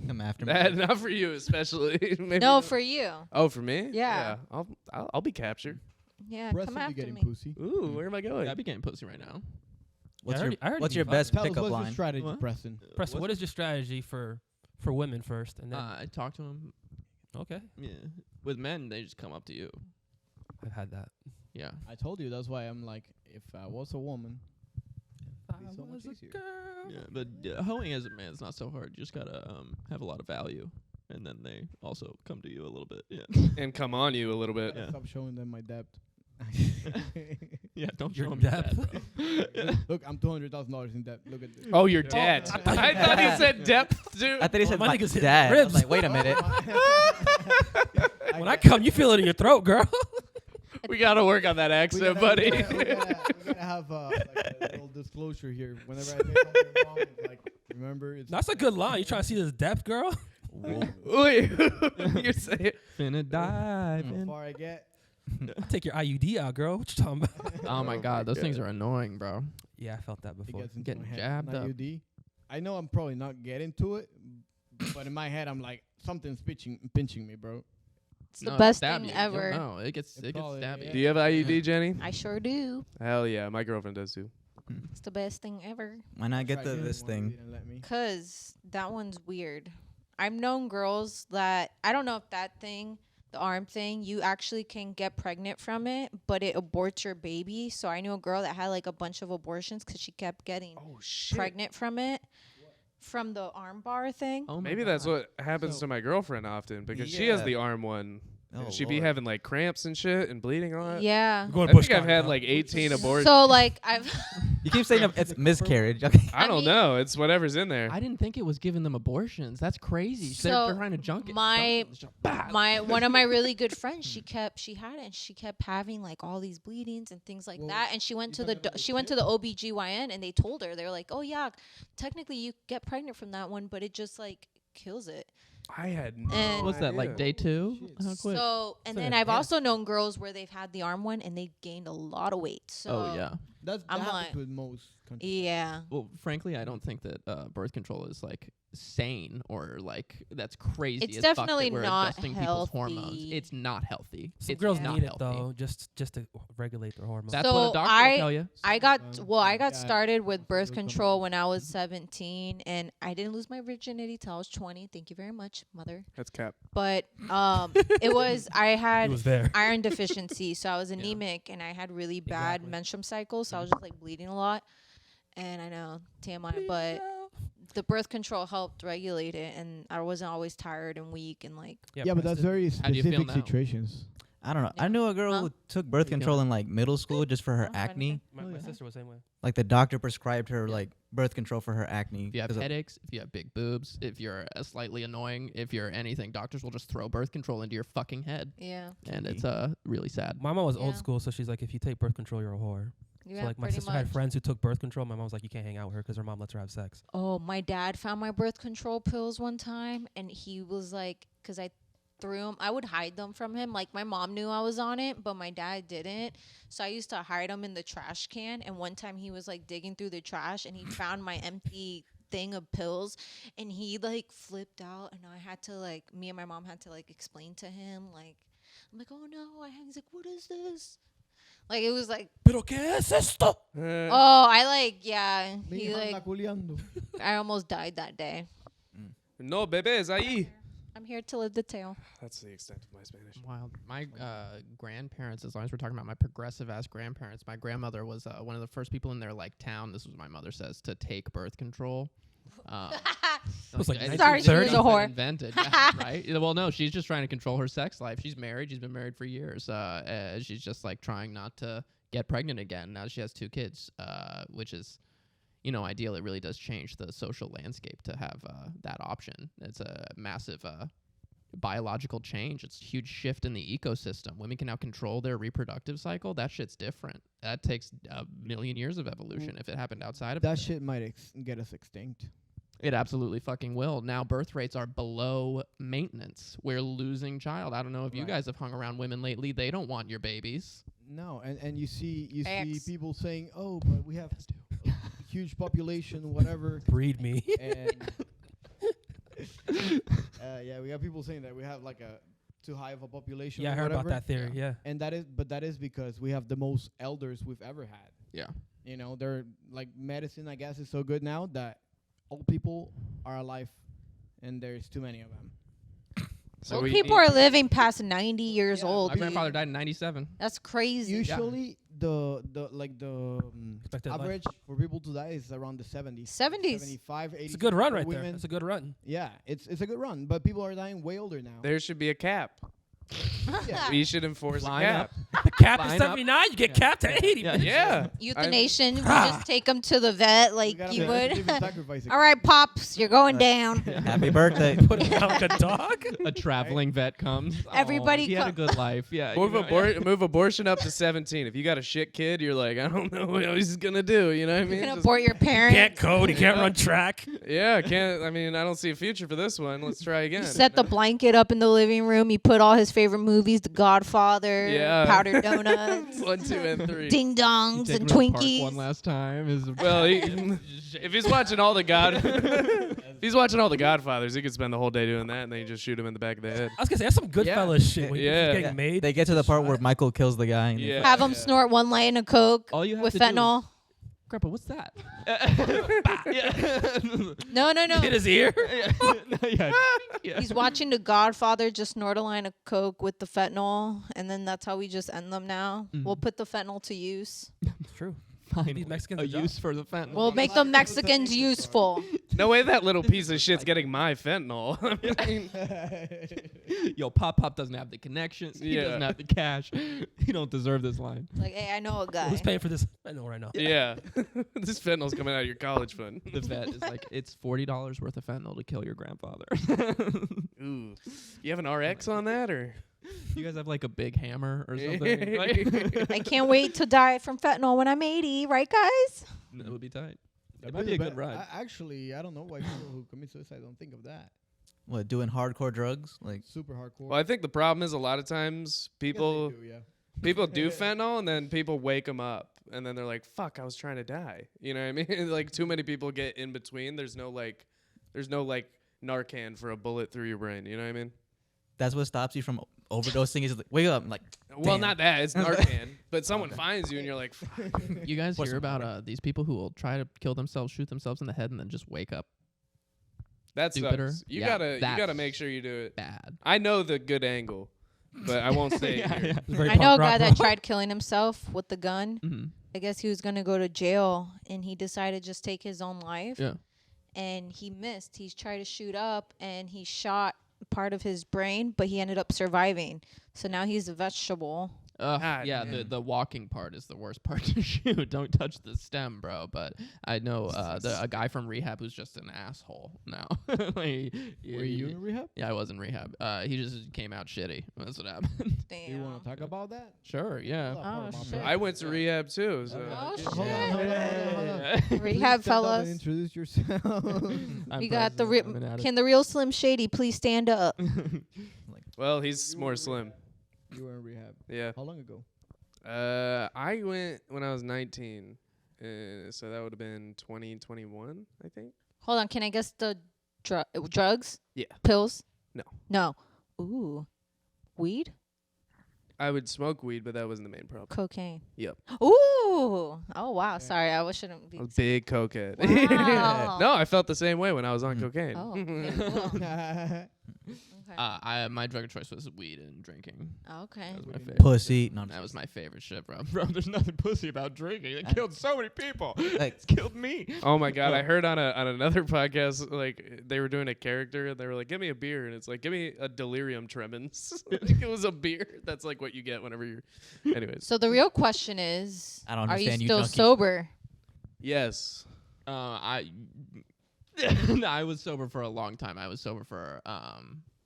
Come after me. That, not for you, especially. Maybe No, not. for you. Oh, for me? Yeah. I'll be captured. Yeah, Preston come be after getting me. pussy. Ooh, where am I going? I'd be getting pussy right now. What's I your already What's your invited best you. Tell us pickup what's your line? strategy, What? Preston. Preston, what is your strategy for women first, and then I talk to them. okay, Yeah. With men, they just come up to you. I've had that. Yeah. I told you, that's why I'm like, if I was a woman, it'd be so much easier. Yeah. But hoeing as a man is not so hard. You just gotta have a lot of value, and then they also come to you a little bit. Yeah. And come on you a little bit. Yeah. Stop showing them my debt. Yeah. Don't Your show 'em depth. that, bro. Look, I'm $200,000 in debt. Look at this. Oh, your Oh, debt. I thought you I thought he had- said depth, too. I thought he said my my niggas hit dad. I was ribs. like, wait a minute. When I come, you feel it in your throat, girl. We got to work on that We accent, gotta- buddy. we gotta have like a little disclosure here. Whenever I say something wrong, it's like, remember, it's That's a good line. You trying to see this depth, girl? Wait, you're saying Finna dive. how in. far I get. Take your IUD out, girl. What you talking about? Oh my God, those things are annoying, bro. Yeah, I felt that It before. gets into Getting my head. jabbed Not up. UD. I know I'm probably not getting to it, but in my head I'm like, something's pinching me, bro. It's the No, best stab thing you. ever. No, it gets It's probably- stabby. Do you have an IUD, Jenny? I sure do. Hell yeah, my girlfriend does too. It's the best thing ever. Why not get Tried doing this one, you thing? didn't let me. Cause that one's weird. I've known girls that I don't know if that thing, the arm thing, you actually can get pregnant from it, but it aborts your baby. So I knew a girl that had like a bunch of abortions because she kept getting Oh shit. pregnant from it, from the arm bar thing. Oh my Maybe that's God. what happens So- to my girlfriend often because she has Yeah. the arm one. Oh, And she be Lord. having like cramps and shit and bleeding a lot. Yeah. Going I bush think I've cotton, had girl. like 18 abortions. So like I've You keep saying it's miscarriage. Okay. I don't mean- know. It's whatever's in there. I didn't think it was giving them abortions. That's crazy. So, They're trying to junk it. my- Dump it, just bah. my one of my really good friends, she had it and she kept having like all these bleedings and things like Well, that, and she went you to the talking about she the went to the OBGYN and they told her, they're like, oh yeah, technically you get pregnant from that one, but it just like kills it. I had no And- What's that, like idea. day 2? Shit. How quick? So and So then yeah. I've also known girls where they've had the arm one and they gained a lot of weight. So Oh, yeah. That I'm happens like- with most countries. Yeah. Well, frankly, I don't think that birth control is like sane or like that's crazy. It's as fuck that definitely we're not adjusting people's hormones. healthy. It's not healthy. Some It's girls not need it healthy. though, just to regulate their hormones. That's So what a doctor will tell you. I got Yeah, started with also birth will come control up. when I was 17, and I didn't lose my virginity till I was 20. Thank you very much, mother. That's cap. But it was I He had was there. iron deficiency, so I was anemic and I had really bad Exactly. menstrual cycles, so I was just like bleeding a lot. And I know TMI, but the birth control helped regulate it, and I wasn't always tired and weak and like. Yeah, but that's Preston. very How do you feel specific now? situations. I don't know. I Yeah. knew a girl Huh? who took birth You control feeling? in like middle school just for her Oh, acne. My, Oh, my yeah. sister was the same way. Like the doctor prescribed her like birth control for her acne. If you have 'cause of- headaches, if you have big boobs, if you're slightly annoying, if you're anything, doctors will just throw birth control into your fucking head, Yeah. and it's really sad. My mom was old Yeah. school, so she's like, if you take birth control, you're a whore. Yeah, So like my pretty sister much. had friends who took birth control. My mom was like, you can't hang out with her because her mom lets her have sex. Oh, my dad found my birth control pills one time, and he was like, because I threw them, I would hide them from him. Like, my mom knew I was on it, but my dad didn't. So I used to hide them in the trash can. And one time he was like digging through the trash, and he found my empty thing of pills, and he like flipped out. And I had to like, me and my mom had to like explain to him, like, I'm like, oh no. He's like, what is this? Like, it was like, Pero qué es esto? oh, I like, yeah. Mi He hija like, anda culiando. I almost died that day. No, bebés ahí. I'm here to live the tale. That's the extent of my Spanish. Wild. My grandparents, as long as we're talking about my progressive ass grandparents, my grandmother was one of the first people in their like town. This was what my mother says, to take birth control. It was like Sorry, she was 1930. a whore. Invented, yeah, right? Yeah, well, no, she's just trying to control her sex life. She's married. She's been married for years. She's just like trying not to get pregnant again. Now she has 2 kids, which is, you know, ideal. It really does change the social landscape to have that option. It's a massive biological change. It's a huge shift in the ecosystem. Women can now control their reproductive cycle. That shit's different. That takes a million years of evolution if it happened outside of That it. shit might get us extinct. It absolutely fucking will. Now birth rates are below maintenance. We're losing child. I don't know if you Right. guys have hung around women lately. They don't want your babies. No, and you see Facts. people saying, "Oh, but we have a huge population, whatever." Breed me. And yeah, we have people saying that we have like a too high of a population. Yeah, I or heard about whatever. that theory. Yeah. And that is because we have the most elders we've ever had. Yeah. You know, they're like medicine, I guess, is so good now that old people are alive, and there's too many of them. So Well, we people need- are living past 90 years Yeah, old. My grandfather died in 97. That's crazy. Usually, the Expected life. average for people to die is around the 70s. 70s. 75, 80. It's a good run for right there. women. That's a good run. Yeah, it's a good run, but people are dying way older now. There should be a cap. Yeah. We should enforce a Line cap. The cap Line is up. 79. You get Yeah. capped at 80. Yeah. Yeah. Euthanation. We just take them to the vet We like gotta you make would. different sacrifices. All right, Pops, you're going down. Happy birthday. Put him down like a dog. A traveling vet comes. Everybody he had a co- good life. Yeah. Move, you know, move abortion up to 17. If you got a shit kid, you're like, I don't know what he's gonna do. You know what I You mean? can Just- abort your parent. Can't code. He can't run track. yeah, can't. I mean, I don't see a future for this one. Let's try again. You set the blanket up in the living room. You put all his favorite movies, The Godfather, Yeah. Powdered Donuts, 1, 2, and 3. Ding you Dongs, take and him to the park Twinkies. one last time. Is Well, if he's watching all the if he's watching all the Godfathers, he could spend the whole day doing that, and then you just shoot him in the back of the head. I was gonna say that's some Goodfellas shit. When Yeah. you're getting made. They get to the part where Michael kills the guy. And they- Yeah. Have him snort one line of coke all you have with to do is- fentanyl. Grandpa, what's that? No. Hit his ear. yeah. He's watching The Godfather just snort a line of coke with the fentanyl, and then that's how we just end them now. We'll put the fentanyl to use. It's true. These Mexicans a a job. use for the fentanyl. We'll make the Mexicans useful. No way that little piece of shit's getting my fentanyl. I mean, Yo, Pop doesn't have the connections. He Yeah. doesn't have the cash. He don't deserve this line. Like, hey, I know a guy. Who's paying for this? I know right now. yeah. This fentanyl's coming out of your college fund. The vet is like, it's $40 worth of fentanyl to kill your grandfather. Ooh. You have an RX on that, or? You guys have like a big hammer or something? Like, I can't wait to die from fentanyl when I'm 80, right, guys? that would be tight. It That might be a good ride. Actually, I don't know why people who commit suicide don't think of that. What, doing hardcore drugs? Like, Super hardcore. Well, I think the problem is a lot of times I guess they people do, yeah. people do fentanyl, and then people wake them up, and then they're like, fuck, I was trying to die. You know what I mean? Like, too many people get in between. There's no Narcan for a bullet through your brain. You know what I mean? That's what stops you from overdosing. Is like, wake up, like. Well, Damn. not that. It's Narcan. But someone finds you and you're like, fuck. You guys What's hear the about these people who will try to kill themselves, shoot themselves in the head, and then just wake up That stupider? sucks. You Yeah, gotta that's make sure you do it. bad. I know the good angle, but I won't say it here. It's very I know a punk guy rock, that bro. tried killing himself with the gun. Mm-hmm. I guess he was gonna go to jail, and he decided to just take his own life. Yeah. And he missed. He tried to shoot up, and he shot part of his brain, but he ended up surviving. So now he's a vegetable. God, Yeah, man. the walking part is the worst part to shoot. Don't touch the stem, bro. But I know a guy from rehab who's just an asshole now. Were you in rehab? Yeah, I was in rehab. He just came out shitty. That's what happened. Do you Damn. want to talk about that? Sure, yeah. Oh, shit. I went to rehab too. So. Oh, Hold on, hold on, hold on. Rehab Please step up and fellas. Introduce yourself. We got the can the real Slim Shady please stand up? Well, he's more slim. You were in rehab. Yeah. How long ago? I went when I was 19. So that would have been 2021, I think. Hold on, can I guess the drugs? Yeah. Pills? No. No. Ooh. Weed? I would smoke weed, but that wasn't the main problem. Cocaine. Yep. Ooh. Oh wow. Sorry, I shouldn't be. I was a big cokehead. Wow. No, I felt the same way when I was on cocaine. Oh. Okay, cool. Okay. My drug of choice was weed and drinking. Okay. That was my favorite. Pussy. No, That was my favorite shit, bro. Bro, there's nothing pussy about drinking. It killed so many people. Like- It's killed me. Oh my god! I heard on another podcast, like they were doing a character and they were like, "Give me a beer," and it's like, "Give me a delirium tremens." Like, it was a beer. That's like what you get whenever you're. Anyways, So the real question is, I don't are you understand you still junkies. sober? yes. I was sober for a long time. I was sober for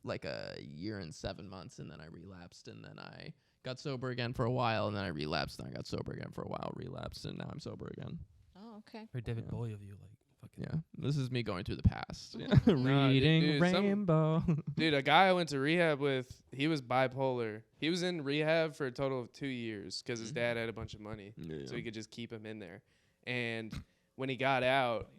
like a year and 7 months, and then I relapsed, and then I got sober again for a while, and then I relapsed, and I got sober again for a while, relapsed, and now I'm sober again. Oh, okay. Very David Yeah. Bowie of you, like fucking. Yeah, this is me going through the past. Yeah. Nah, Reading dude, Rainbow. Dude, a guy I went to rehab with, he was bipolar. He was in rehab for a total of 2 years because his dad had a bunch of money, so he could just keep him in there. And when he got out,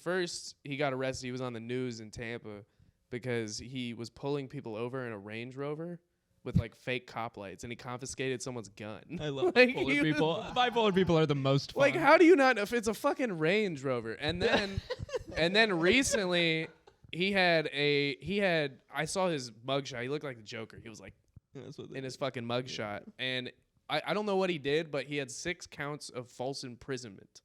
first he got arrested. He was on the news in Tampa because he was pulling people over in a Range Rover with like fake cop lights, and he confiscated someone's gun. I love Like, bipolar he was- people. Bipolar people are the most fun. Like, how do you not know if it's a fucking Range Rover? And then recently I saw his mugshot. He looked like the Joker. He was like That's what they in his fucking mugshot. And I don't know what he did, but he had 6 counts of false imprisonment.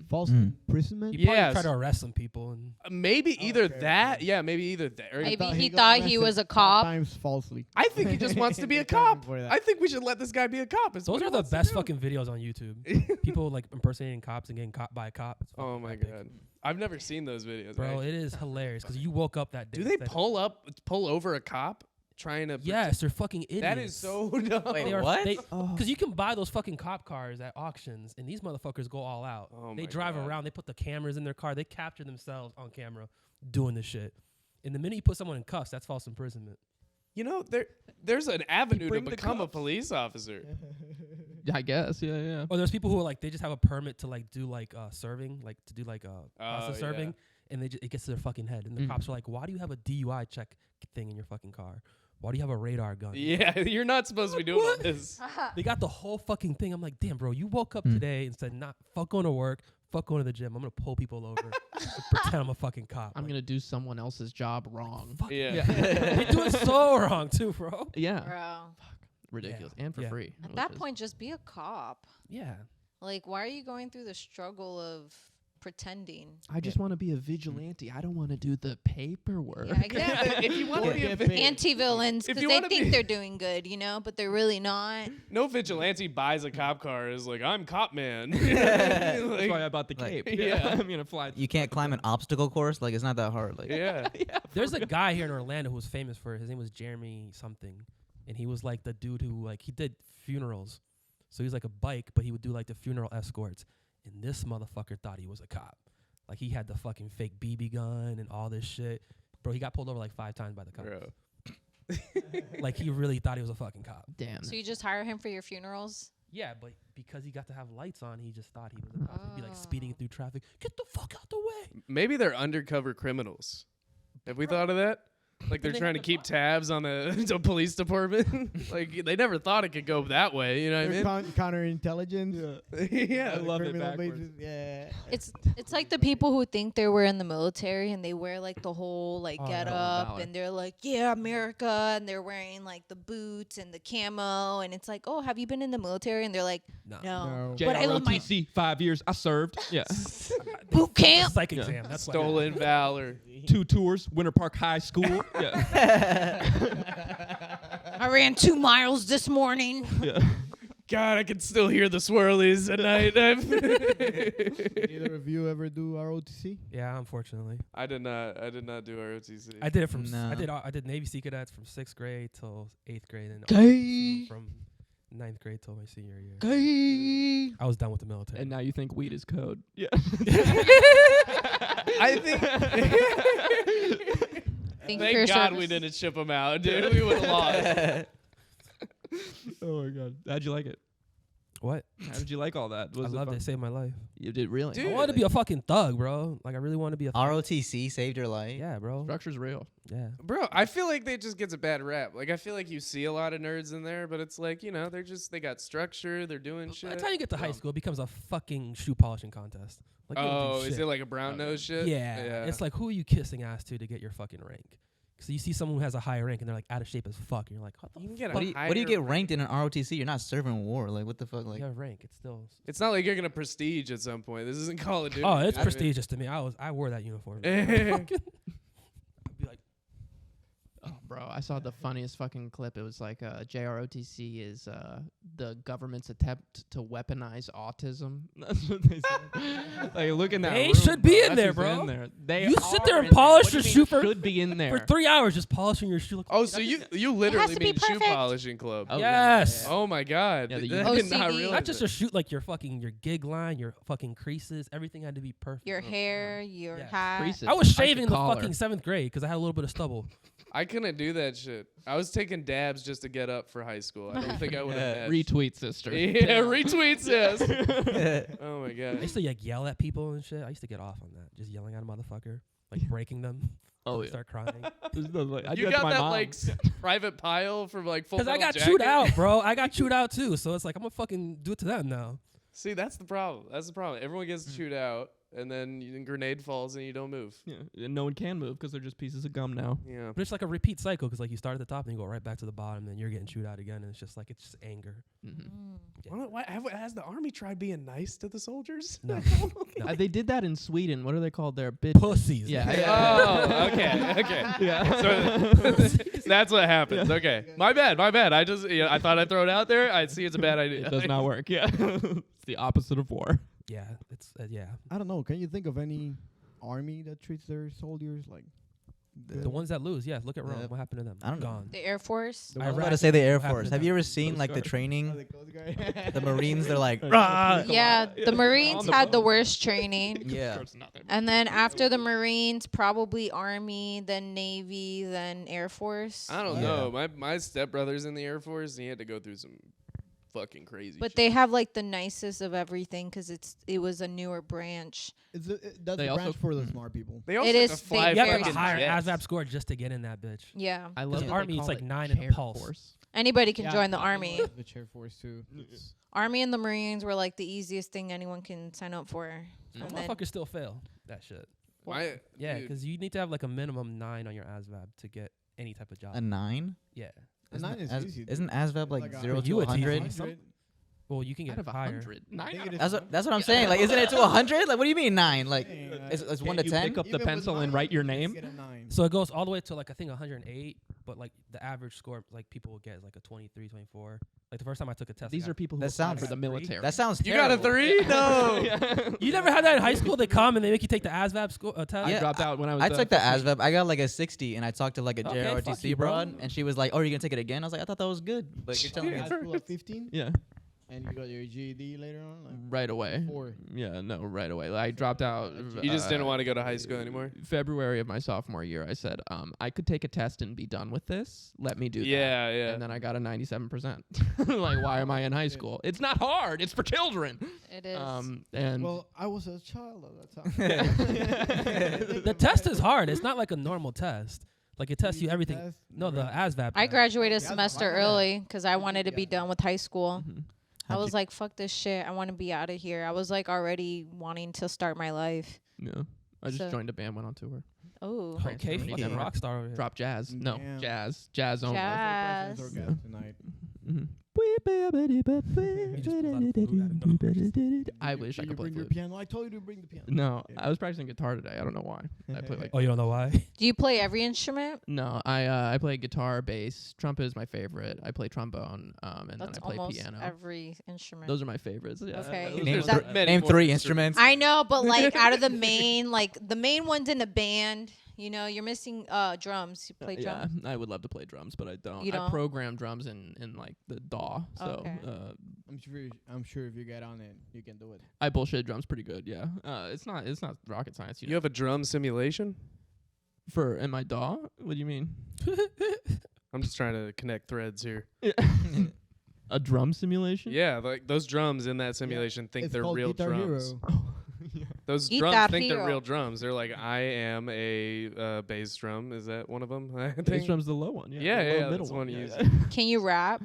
False Mm. imprisonment? He probably Yes. tried to arrest some people, and Maybe either Okay, that. okay. Yeah, maybe either that. Or Maybe he got thought he arrested was a 5 cop. times falsely. I think he just wants to be a They got him cop. for that. I think we should let this guy be a cop. It's those what are he the wants to best do. fucking videos on YouTube. People like impersonating cops and getting caught by a cop. It's Oh fucking my epic. god. I've never seen those videos. Bro, it is hilarious because you woke up that day. Do they and said, pull over a cop trying to Yes, they're fucking idiots. That is so dumb. Wait, They are, what? Because you can buy those fucking cop cars at auctions, and these motherfuckers go all out. Oh They my drive God. around. They put the cameras in their car. They capture themselves on camera doing this shit. And the minute you put someone in cuffs, that's false imprisonment. You know, there's an avenue to bring the become a cops. police officer. I guess. Yeah. Or there's people who are like they just have a permit to like do like serving, like to do like process yeah. serving, and it gets to their fucking head. And the Mhm. cops are like, "Why do you have a DUI check thing in your fucking car? Why do you have a radar gun?" Yeah, you're not supposed to be doing all this. They got the whole fucking thing. I'm like, damn, bro, you woke up Mm. today and said, "Not fuck going to work, fuck going to the gym. I'm gonna pull people over, and pretend I'm a fucking cop." I'm Like, gonna do someone else's job wrong. fuck Yeah. You're doing so wrong too, bro. Yeah. Bro. Ridiculous. Yeah. And for Yeah. free. At which that is- point, just be a cop. Yeah. Like, why are you going through the struggle of pretending? I just want to be a vigilante. I don't want to do the paperwork. Yeah, exactly. Yeah, if you want to be a Get vi- paid. Anti-villains, If because you they wanna think be- they're doing good, but they're really not. no vigilante buys a cop car is like, I'm cop man. That's Like, why I bought the Like- cape. Yeah. I'm gonna fly. You can't climb an obstacle course. Like, it's not that hard. Like, yeah. There's a guy here in Orlando who was famous for his name was Jeremy something, and he was like the dude who like he did funerals. So he was like a bike, but he would do like the funeral escorts. And this motherfucker thought he was a cop. Like he had the fucking fake BB gun and all this shit. Bro, he got pulled over like 5 times by the cops. Bro. Like he really thought he was a fucking cop. Damn. So you just hire him for your funerals? Yeah, but because he got to have lights on, he just thought he was about to be like speeding Oh. through traffic. Get the fuck out the way. Maybe they're undercover criminals. Have we thought of that? Like they're they trying to never keep tabs on the police department. Like they never thought it could go that way. You know what I They're mean? counterintelligence. Yeah. I love it criminal backwards. bases, yeah. It's like the people who think they were in the military and they wear like the whole like Oh, get yeah. up Valor. and they're like, yeah, America, and they're wearing like the boots and the camo, and it's like, oh, have you been in the military? And they're like, No. no. No. But I love my JROTC, 5 years. I served. Yeah. boot camp. Psych Yeah. exam. That's what Stolen valor. 2 tours, Winter Park High School. Yeah. I ran 2 miles this morning. Yeah. God, I can still hear the swirlies at night. Either of you ever do ROTC? Yeah, unfortunately. I did not do ROTC. I did it from No. I did Navy Sea cadets from 6th grade till 8th grade and Gay. from 9th grade till my senior year. Gay. I was done with the military. And now you think weed is code. Yeah. I think. Thank you for your Thank God service. we didn't ship them out, dude. We would have lost. Oh my god. How'd you like it? What? How did you like all that? I Was loved fun? it. Saved my life. You did really. Dude. I wanted to be a fucking thug, bro. Like I really wanted to be a thug. ROTC saved your life. Yeah, bro. Structure's real. Yeah. Bro, I feel like they just gets a bad rap. Like I feel like you see a lot of nerds in there, but it's like, they got structure, they're doing By shit. the time you get to high school, it becomes a fucking shoe polishing contest. Like, you don't do Oh, is shit. it like a brown nose shit? Yeah. It's like, who are you kissing ass to get your fucking rank? So you see someone who has a high rank and they're like out of shape as fuck, and you're like, what the You can get fuck? a What do you get higher ranked in an ROTC? You're not serving war. Like what the fuck? Like You have rank. It's still. It's not like you're gonna prestige at some point. This isn't Call of Duty. Oh, it's I mean- prestigious to me. I wore that uniform. Eh. I'd be like, Oh, bro, I saw the funniest fucking clip. It was like JROTC is the government's attempt to weaponize autism. That's what they said. Like, look in that They room, should be bro. in That's there, who's bro. in there. They You sit are there and in there. polish What do your you shoe mean for- should be in there. for 3 hours just polishing your shoe. Like, Oh, so you literally to be mean shoe perfect. polishing club? Oh, yeah, Yes. yeah, yeah. Oh my God! Yeah, the I did not OCD. realize not just that. a shoot, like your gig line, your fucking creases, everything had to be perfect. Your hair, your Yeah. hat. Creases. I was Like the shaving the collar. fucking 7th grade because I had a little bit of stubble. I couldn't do that shit. I was taking dabs just to get up for high school. I don't think I would have. Retweet, sister. Yeah, retweets. Yes. Oh my I God. used to like yell at people and shit. I used to get off on that, just yelling at a motherfucker, like breaking them. Oh, They'd yeah. start crying. I You do got my that mom. like private pile from like Full Because I Metal got chewed Jacket? out, bro. I got chewed out too. So it's like I'm gonna fucking do it to them now. See, that's the problem. That's the problem. Everyone gets chewed out, and then grenade falls, and you don't move. Yeah, and no one can move because they're just pieces of gum now. Yeah. But it's like a repeat cycle because like you start at the top and you go right back to the bottom, and you're getting chewed out again, and it's just anger. Mm-hmm. Has the army tried being nice to the soldiers? No, They did that in Sweden. What are they called? They're bitches. pussies. Yeah. Oh, okay, okay. Yeah. So that's what happens. Okay, my bad. I thought I'd throw it out there. I see it's a bad idea. It does not work. Yeah. It's the opposite of war. Yeah, it's yeah. I don't know. Can you think of any army that treats their soldiers like The ones that lose, yeah. Look at Rome. Yeah. What happened to them? I don't know. Gone. The Air Force. The I was Iraq, about to say the Air what happened Force. to Have you them? ever seen like the Oh, training? the Coast Guard? The Marines, they're like, Yeah, the Marines On the had the boat. worst training. yeah. And then after the Marines, probably Army, then Navy, then Air Force. I don't Yeah. know. My stepbrother's in the Air Force, and he had to go through some fucking crazy. But shit. they have like the nicest of everything because it was a newer branch. That's They a also- branch for the smart people. They also It have is to fly fake You have to very have a higher jets. ASVAB score just to get in that bitch. Yeah. I Because love the that Army, they it's call like it 9 in the chair pulse. force. Anybody can Yeah, join the I Army. love the Air Force too. Army and the Marines were like the easiest thing anyone can sign up for. Some And then, motherfuckers still fail that shit. Yeah, dude, because you need to have like a minimum 9 on your ASVAB to get any type of job. A 9? Yeah. A 9 is easy. Isn't ASVAB like Like a- 0 For to you, it's easy. 100? Some- Well, you can Out get of higher. 100. I 9 think out it of is That's what I'm saying. Like, isn't it to 100? Like, what do you mean 9? Like, it's 1 to Can't you 10? pick up the Even with pencil and mine, write your you just name? get a 9. So it goes all the way to like I think 108, but like the average score like people will get is like a 23, 24. Like the first time I took a test. I These got- are people who That apply sounds- for the military. That sounds you got a terrible. 3? No. You never had that in high school? They come and they make you take the ASVAB score test. I Yeah, dropped out when I was. I took the fucking- ASVAB. I got like a 60, and I talked to like a Okay, fuck JROTC you, bro. broad, and she was like, "Oh, are you gonna take it again?" I was like, "I thought that was good." Like you're telling me, High school at 15? Yeah. And you got your GED later on? Like Right away. before? Yeah, no, right away. I dropped out. You just didn't want to go to high school anymore? February of my sophomore year, I said, I could take a test and be done with this. Let me do that. Yeah, yeah. And then I got a 97%. Like, why am I in high school? It's not hard. It's for children. It is. And Well, I was a child at that time. The test is hard. It's not like a normal test. Like it tests you GED everything. test? No, the ASVAB. I test. graduated a Yeah, semester why not? early because I wanted to be Yeah. done with high school. Mhm. I How'd was like, fuck this shit. I want to be out of here. I was like already wanting to start my life. Yeah. I just So- joined a band, went on tour. Oh. Okay, Germany, fucking Denmark. rock star. over here. Drop jazz. No, Damn. jazz only. Jazz. That's Yeah. our guest tonight. Mhm. just pulled out a flute out of nowhere. I wish I Did could you play bring your flute. piano? I told you to bring the piano. No, Yeah. I was practicing guitar today. I don't know why. I play like Oh, you don't know why? Do you play every instrument? no. I play guitar, bass, trumpet is my favorite. I play trombone, and That's then I play almost piano. every instrument. Those are my favorites. Yeah. Okay. Those Name, are- That- many name more 3 instruments. instruments. I know, but like out of the main, like the main ones in the band, you know, you're missing drums. You play yeah, drums. I would love to play drums, but I don't. You I don't? program drums in like the DAW, so Okay. I'm sure if you get on it, you can do it. I bullshit drums pretty good. Yeah, it's not rocket science. You have a drum simulation? for in my DAW. What do you mean? I'm just trying to connect threads here. A drum simulation? Yeah, like those drums in that simulation think It's they're called real Guitar drums. Hero. Those Guitar drums think they're Hero. real drums. They're like, I am a bass drum. Is that one of them? I Bass think. drum's the low one. Yeah, Yeah, the low yeah, middle that's one you yeah. use. Can you rap?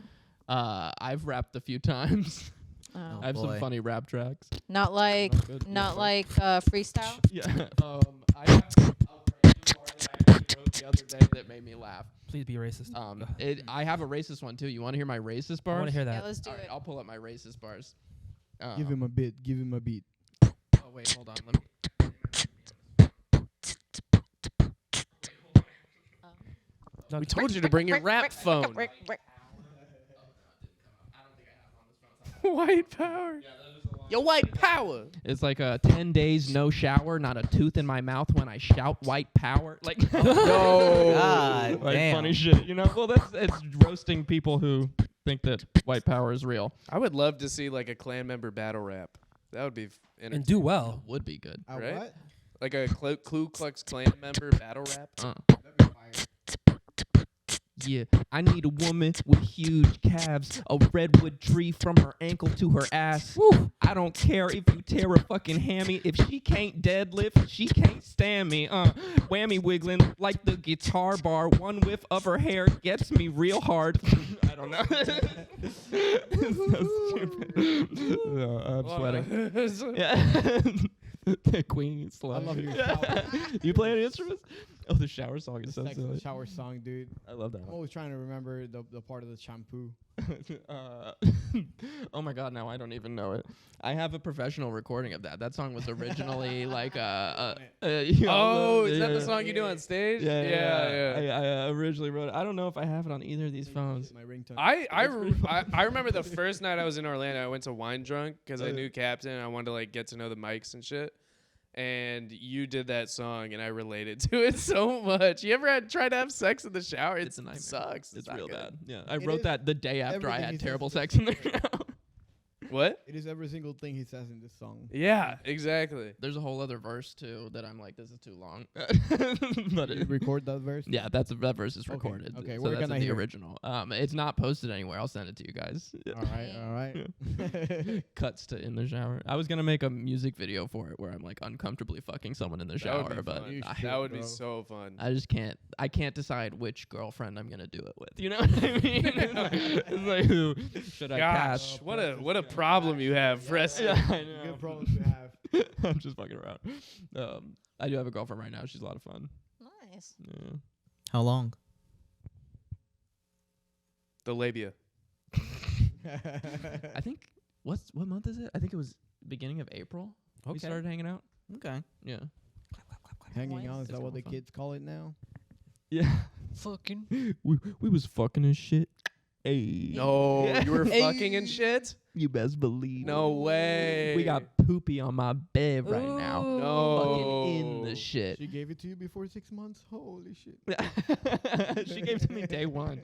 I've rapped a few times. Oh. I have some boy. funny rap tracks. Not like, Not good. not Yeah. like freestyle. Yeah. I have a crazy part that I actually wrote the other day that made me laugh. Please be racist. I have a racist one too. You want to hear my racist I bars? want to hear Yeah, that. let's do All right, it. I'll pull up my racist bars. Give him a beat. Give him a beat. Oh wait, hold on. Let me. No, We told you to bring your rap phone. White power. Your white power. It's like 10 days no shower, not a tooth in my mouth when I shout white power. Like No. God like damn. funny shit, you know? Well, it's roasting people who think that white power is real. I would love to see like a clan member battle rap. That would be and do well. Would be good. Right? What? Like a Ku Klux Klan member battle rap. Yeah, I need a woman with huge calves, a redwood tree from her ankle to her ass. Woo. I don't care if you tear a fucking hammy. If she can't deadlift, she can't stand me. Whammy wiggling like the guitar bar. One whiff of her hair gets me real hard. I don't know. It's so stupid. No, I'm sweating. Yeah. Queen slut. I love your shower. You play any instruments? Oh, the shower song is so It's like silly. the shower song, dude. I love that I'm one. always trying to remember the part of the shampoo. Oh my god, now I don't even know it. I have a professional recording of that. That song was originally like Oh, is that the song you do on stage? yeah. I originally wrote it. I don't know if I have it on either of these phones. My ringtone. I remember the first night I was in Orlando. I went to Wine Drunk because I knew Captain. And I wanted to like get to know the mics and shit. And you did that song, and I related to it so much. You ever tried to have sex in the shower? It's a nightmare. It sucks. It's not real good. bad. Yeah, I It wrote is that the day after I everything he had says terrible is- sex in the shower. What? It is every single thing he says in this song. Yeah, exactly. There's a whole other verse too that I'm like, this is too long. But Did you it, record that verse? yeah, that verse is Okay, recorded. okay, so we're that's gonna in the hear it. original. It's not posted anywhere. I'll send it to you guys. All right. Cuts to in the shower. I was gonna make a music video for it where I'm like uncomfortably fucking someone in the That would shower, be but fun. You I, should. That would be bro. so fun. I just can't. I can't decide which girlfriend I'm gonna do it with. You know what I mean? It's like who should I Gosh, cast? what a problem you have, Preston. Yeah, I know. Good problems to have. I'm just fucking around. I do have a girlfriend right now. She's a lot of fun. Nice. Yeah. How long? The labia. I think what month is it? I think it was beginning of April. We Okay. started hanging out. Okay. Yeah. Hanging out, is It's that what the fun. kids call it now? Yeah. Fucking. we was fucking and shit. Hey. No, you were Hey. fucking and shit. You best believe. No way. We got poopy on my bed right now. No. Fucking in the shit. She gave it to you before 6 months. Holy shit! She gave it to me day one.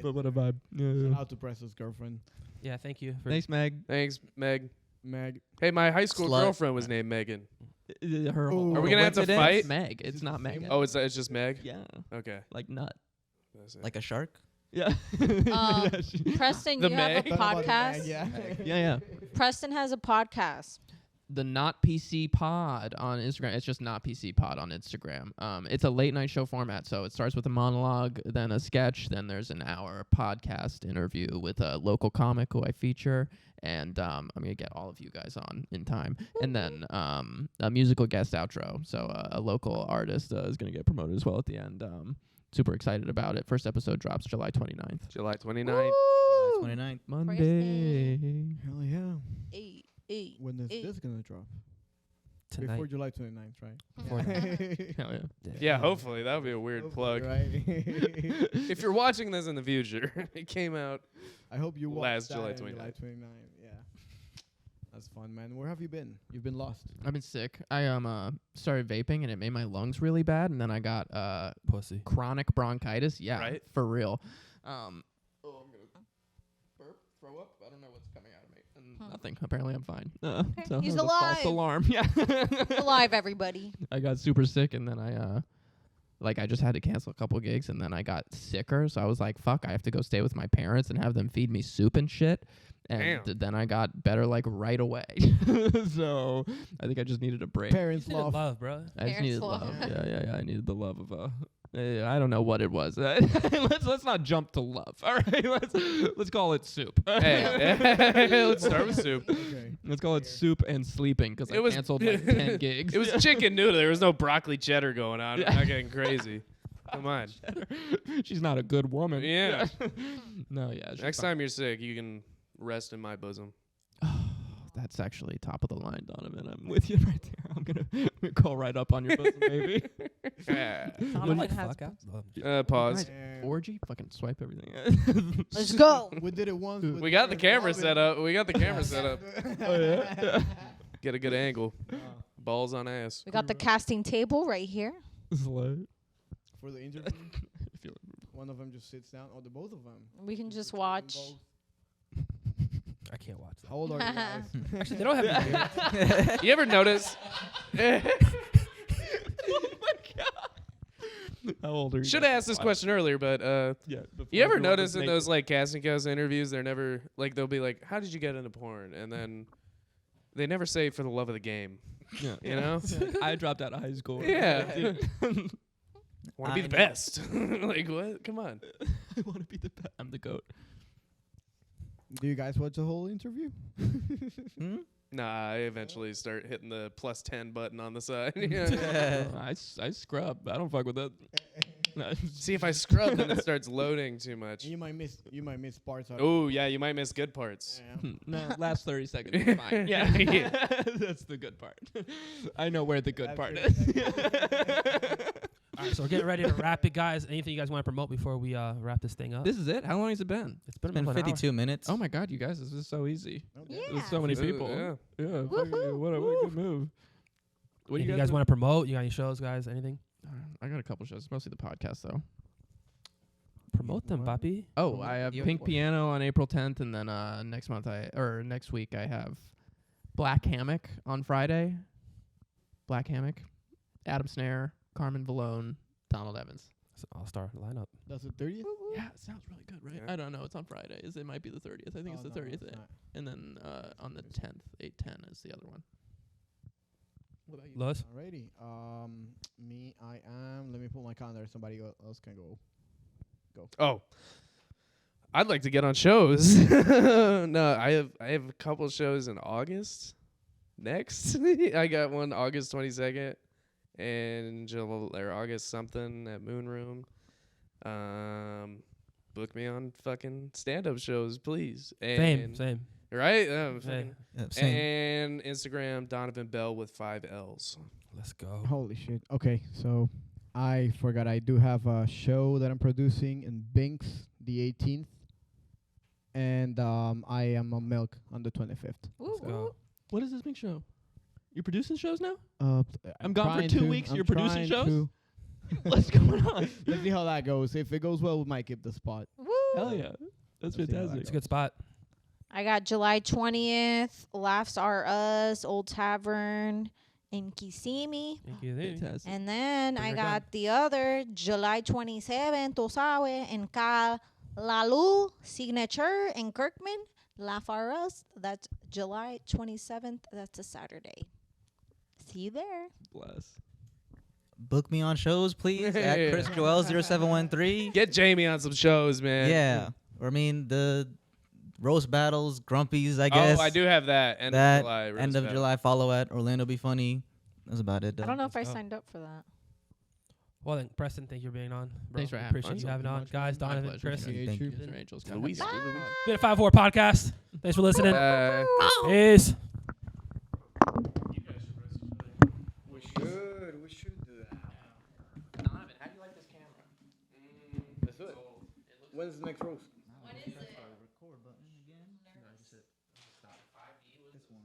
But what a vibe. Shout out to Preston's girlfriend, Yeah, thank you. For Thanks, Meg. Thanks, Meg. Meg. Hey, my high school Slut. girlfriend was named Megan. Her whole Are we gonna have to coincidence? fight? Meg. It's not the same Megan. Oh, it's just Meg? Yeah. Okay. Like nut. That's it. Like a shark. Yeah. Preston, The you have a Meg? podcast. Yeah. yeah. Preston has a podcast. The Not PC Pod on Instagram. It's just Not PC Pod on Instagram. It's a late night show format, so it starts with a monologue, then a sketch, then there's an hour podcast interview with a local comic who I feature, and I'm gonna get all of you guys on in time, and then a musical guest outro. So a local artist is gonna get promoted as well at the end. Super excited about it. First episode drops July 29th. July 29th. 29th. Monday. Hell yeah. Eight. When is Eight. this gonna drop? tonight. Before July 29th, right? Before Hell yeah. Yeah, hopefully. That would be a weird plug. Right. If you're watching this in the future, it came out. I hope you watch Last that July on 29th. July 29th. Yeah. That's fun, man. Where have you been? You've been lost. I've been sick. I started vaping and it made my lungs really bad, and then I got Pussy. chronic bronchitis. Yeah, Right. for real. I'm gonna burp, throw up. I don't know what's coming out of me. And nothing. Apparently, I'm fine. So He's it was a false alive. alarm. Yeah. Alive, everybody. I got super sick, and then I just had to cancel a couple gigs, and then I got sicker. So I was like, "Fuck! I have to go stay with my parents and have them feed me soup and shit." And then I got better like right away. So I think I just needed a break. Parents Love, love. love, bro. I just Parents needed love. love. Yeah. I needed the love of I don't know what it was. Let's not jump to love. All right, let's call it soup. Hey, let's start with soup. Okay. Let's call it soup and sleeping because I It was- canceled like 10 gigs. It was chicken noodle. There was no broccoli cheddar going on. Yeah. I'm not getting crazy. Come on. She's not a good woman. Yeah. No, yeah. she's Next fine. time you're sick, you can rest in my bosom. That's actually top of the line, Donovan. I'm with you right there. I'm gonna call right up on your bosom, baby. Donovan Like has fuck out. Pause. Orgy? Fucking swipe everything. Let's go. We did it once. with We got the camera Robin. set up. We got the camera set up. Oh, yeah? Get a good angle. Balls on ass. We got the casting table right here. Slut. For the interview, I feel one of them just sits down, or the both of them. We can just watch. I can't watch that. How old are you guys? Actually, they don't have any beards. You ever notice? How old are you? Should guys? have asked this question earlier, but Yeah. before you ever everyone notice was in naked. those like casting couch interviews, they're never like they'll be like, "How did you get into porn?" And then they never say for the love of the game. Yeah. You know? I dropped out of high school. Yeah. Want to be I the know. best? Like what? Come on. I want to be the best. I'm the goat. Do you guys watch the whole interview? Hmm? Nah, I eventually start hitting the +10 button on the side. Yeah. I scrub. I don't fuck with that. No. See, if I scrub, then it starts loading too much. You might miss parts of Oh yeah, you might miss good parts. Yeah. No, last 30 seconds is fine. Yeah. Yeah. That's the good part. I know where the good That's part it. is. All right, so we're getting ready to wrap it, guys. Anything you guys want to promote before we wrap this thing up? This is it? How long has it been? It's been It's been about an hour. 52 minutes. Oh my god, you guys, this is so easy. Okay. Yeah. There's so many Ooh, people. yeah. Yeah. Woohoo. fucking- what a good move. What do Anything you you guys want to promote? You got any shows, guys? Anything? I got a couple shows, mostly the podcast though. Promote them, What? papi. Oh, I have You- Pink Piano on April 10th, and then next week I have Black Hammock on Friday. Black Hammock, Adam Snare, Carmen Valone, Donald Evans. So I'll start the lineup. That's the 30th. Yeah, it sounds really good, right? Yeah. I don't know. It's on Friday. It might be the 30th. I think it's the 30th. And then on the 10th, 8/10 is the other one. What about you? Lois? Alrighty. Me, I am. Let me put my calendar. Somebody else can go. Oh, I'd like to get on shows. No, I have a couple shows in August. Next, I got one August 22nd and August something at Moon Room. Book me on fucking stand-up shows, please. And Same. Right? Hey, Fucking- Yep, same. and Instagram Donovan Bell with 5 L's. let's go. Holy shit. Okay, so I forgot I do have a show that I'm producing in Binks the 18th. and I am on milk on the 25th. Woo, go. woo. What is this big show? You're producing shows now? I'm gone for trying 2 to. weeks, I'm you're producing trying shows? to. What's going on? Let's see how that goes. If it goes well, we might keep the spot. Woo. Hell yeah. That's Let's see how that fantastic. It's a good spot. I got July 20th, Laughs Are Us, Old Tavern in Kissimmee. Thank you. Fantastic. And then Bring I her got the other July 27th, tú sabes, in Cal Lalu Signature in Kirkman. Laugh Are Us. That's July 27th. That's a Saturday. See you there. Bless. Book me on shows, please. At Yeah. Chris Joel 0713. Get Jamie on some shows, man. Yeah. Or I mean the roast battles, grumpies, I guess. Oh, I do have that. End that of July. end roast of battle. July follow at Orlando Be Funny. That's about it. I don't know if I Let's go. signed up for that. Well then, Preston, thank you for being on. Bro. Thanks for having Appreciate us. you having on, Much guys. fun. My Donovan, pleasure. Chris. Thank Thank you. you. And Rachel's Luis. Been a 5-4 podcast. Thanks for listening. Peace. We should do that. Donovan, how do you like this camera? Let's do it. When's the next roast? When is it? Record button again. This one.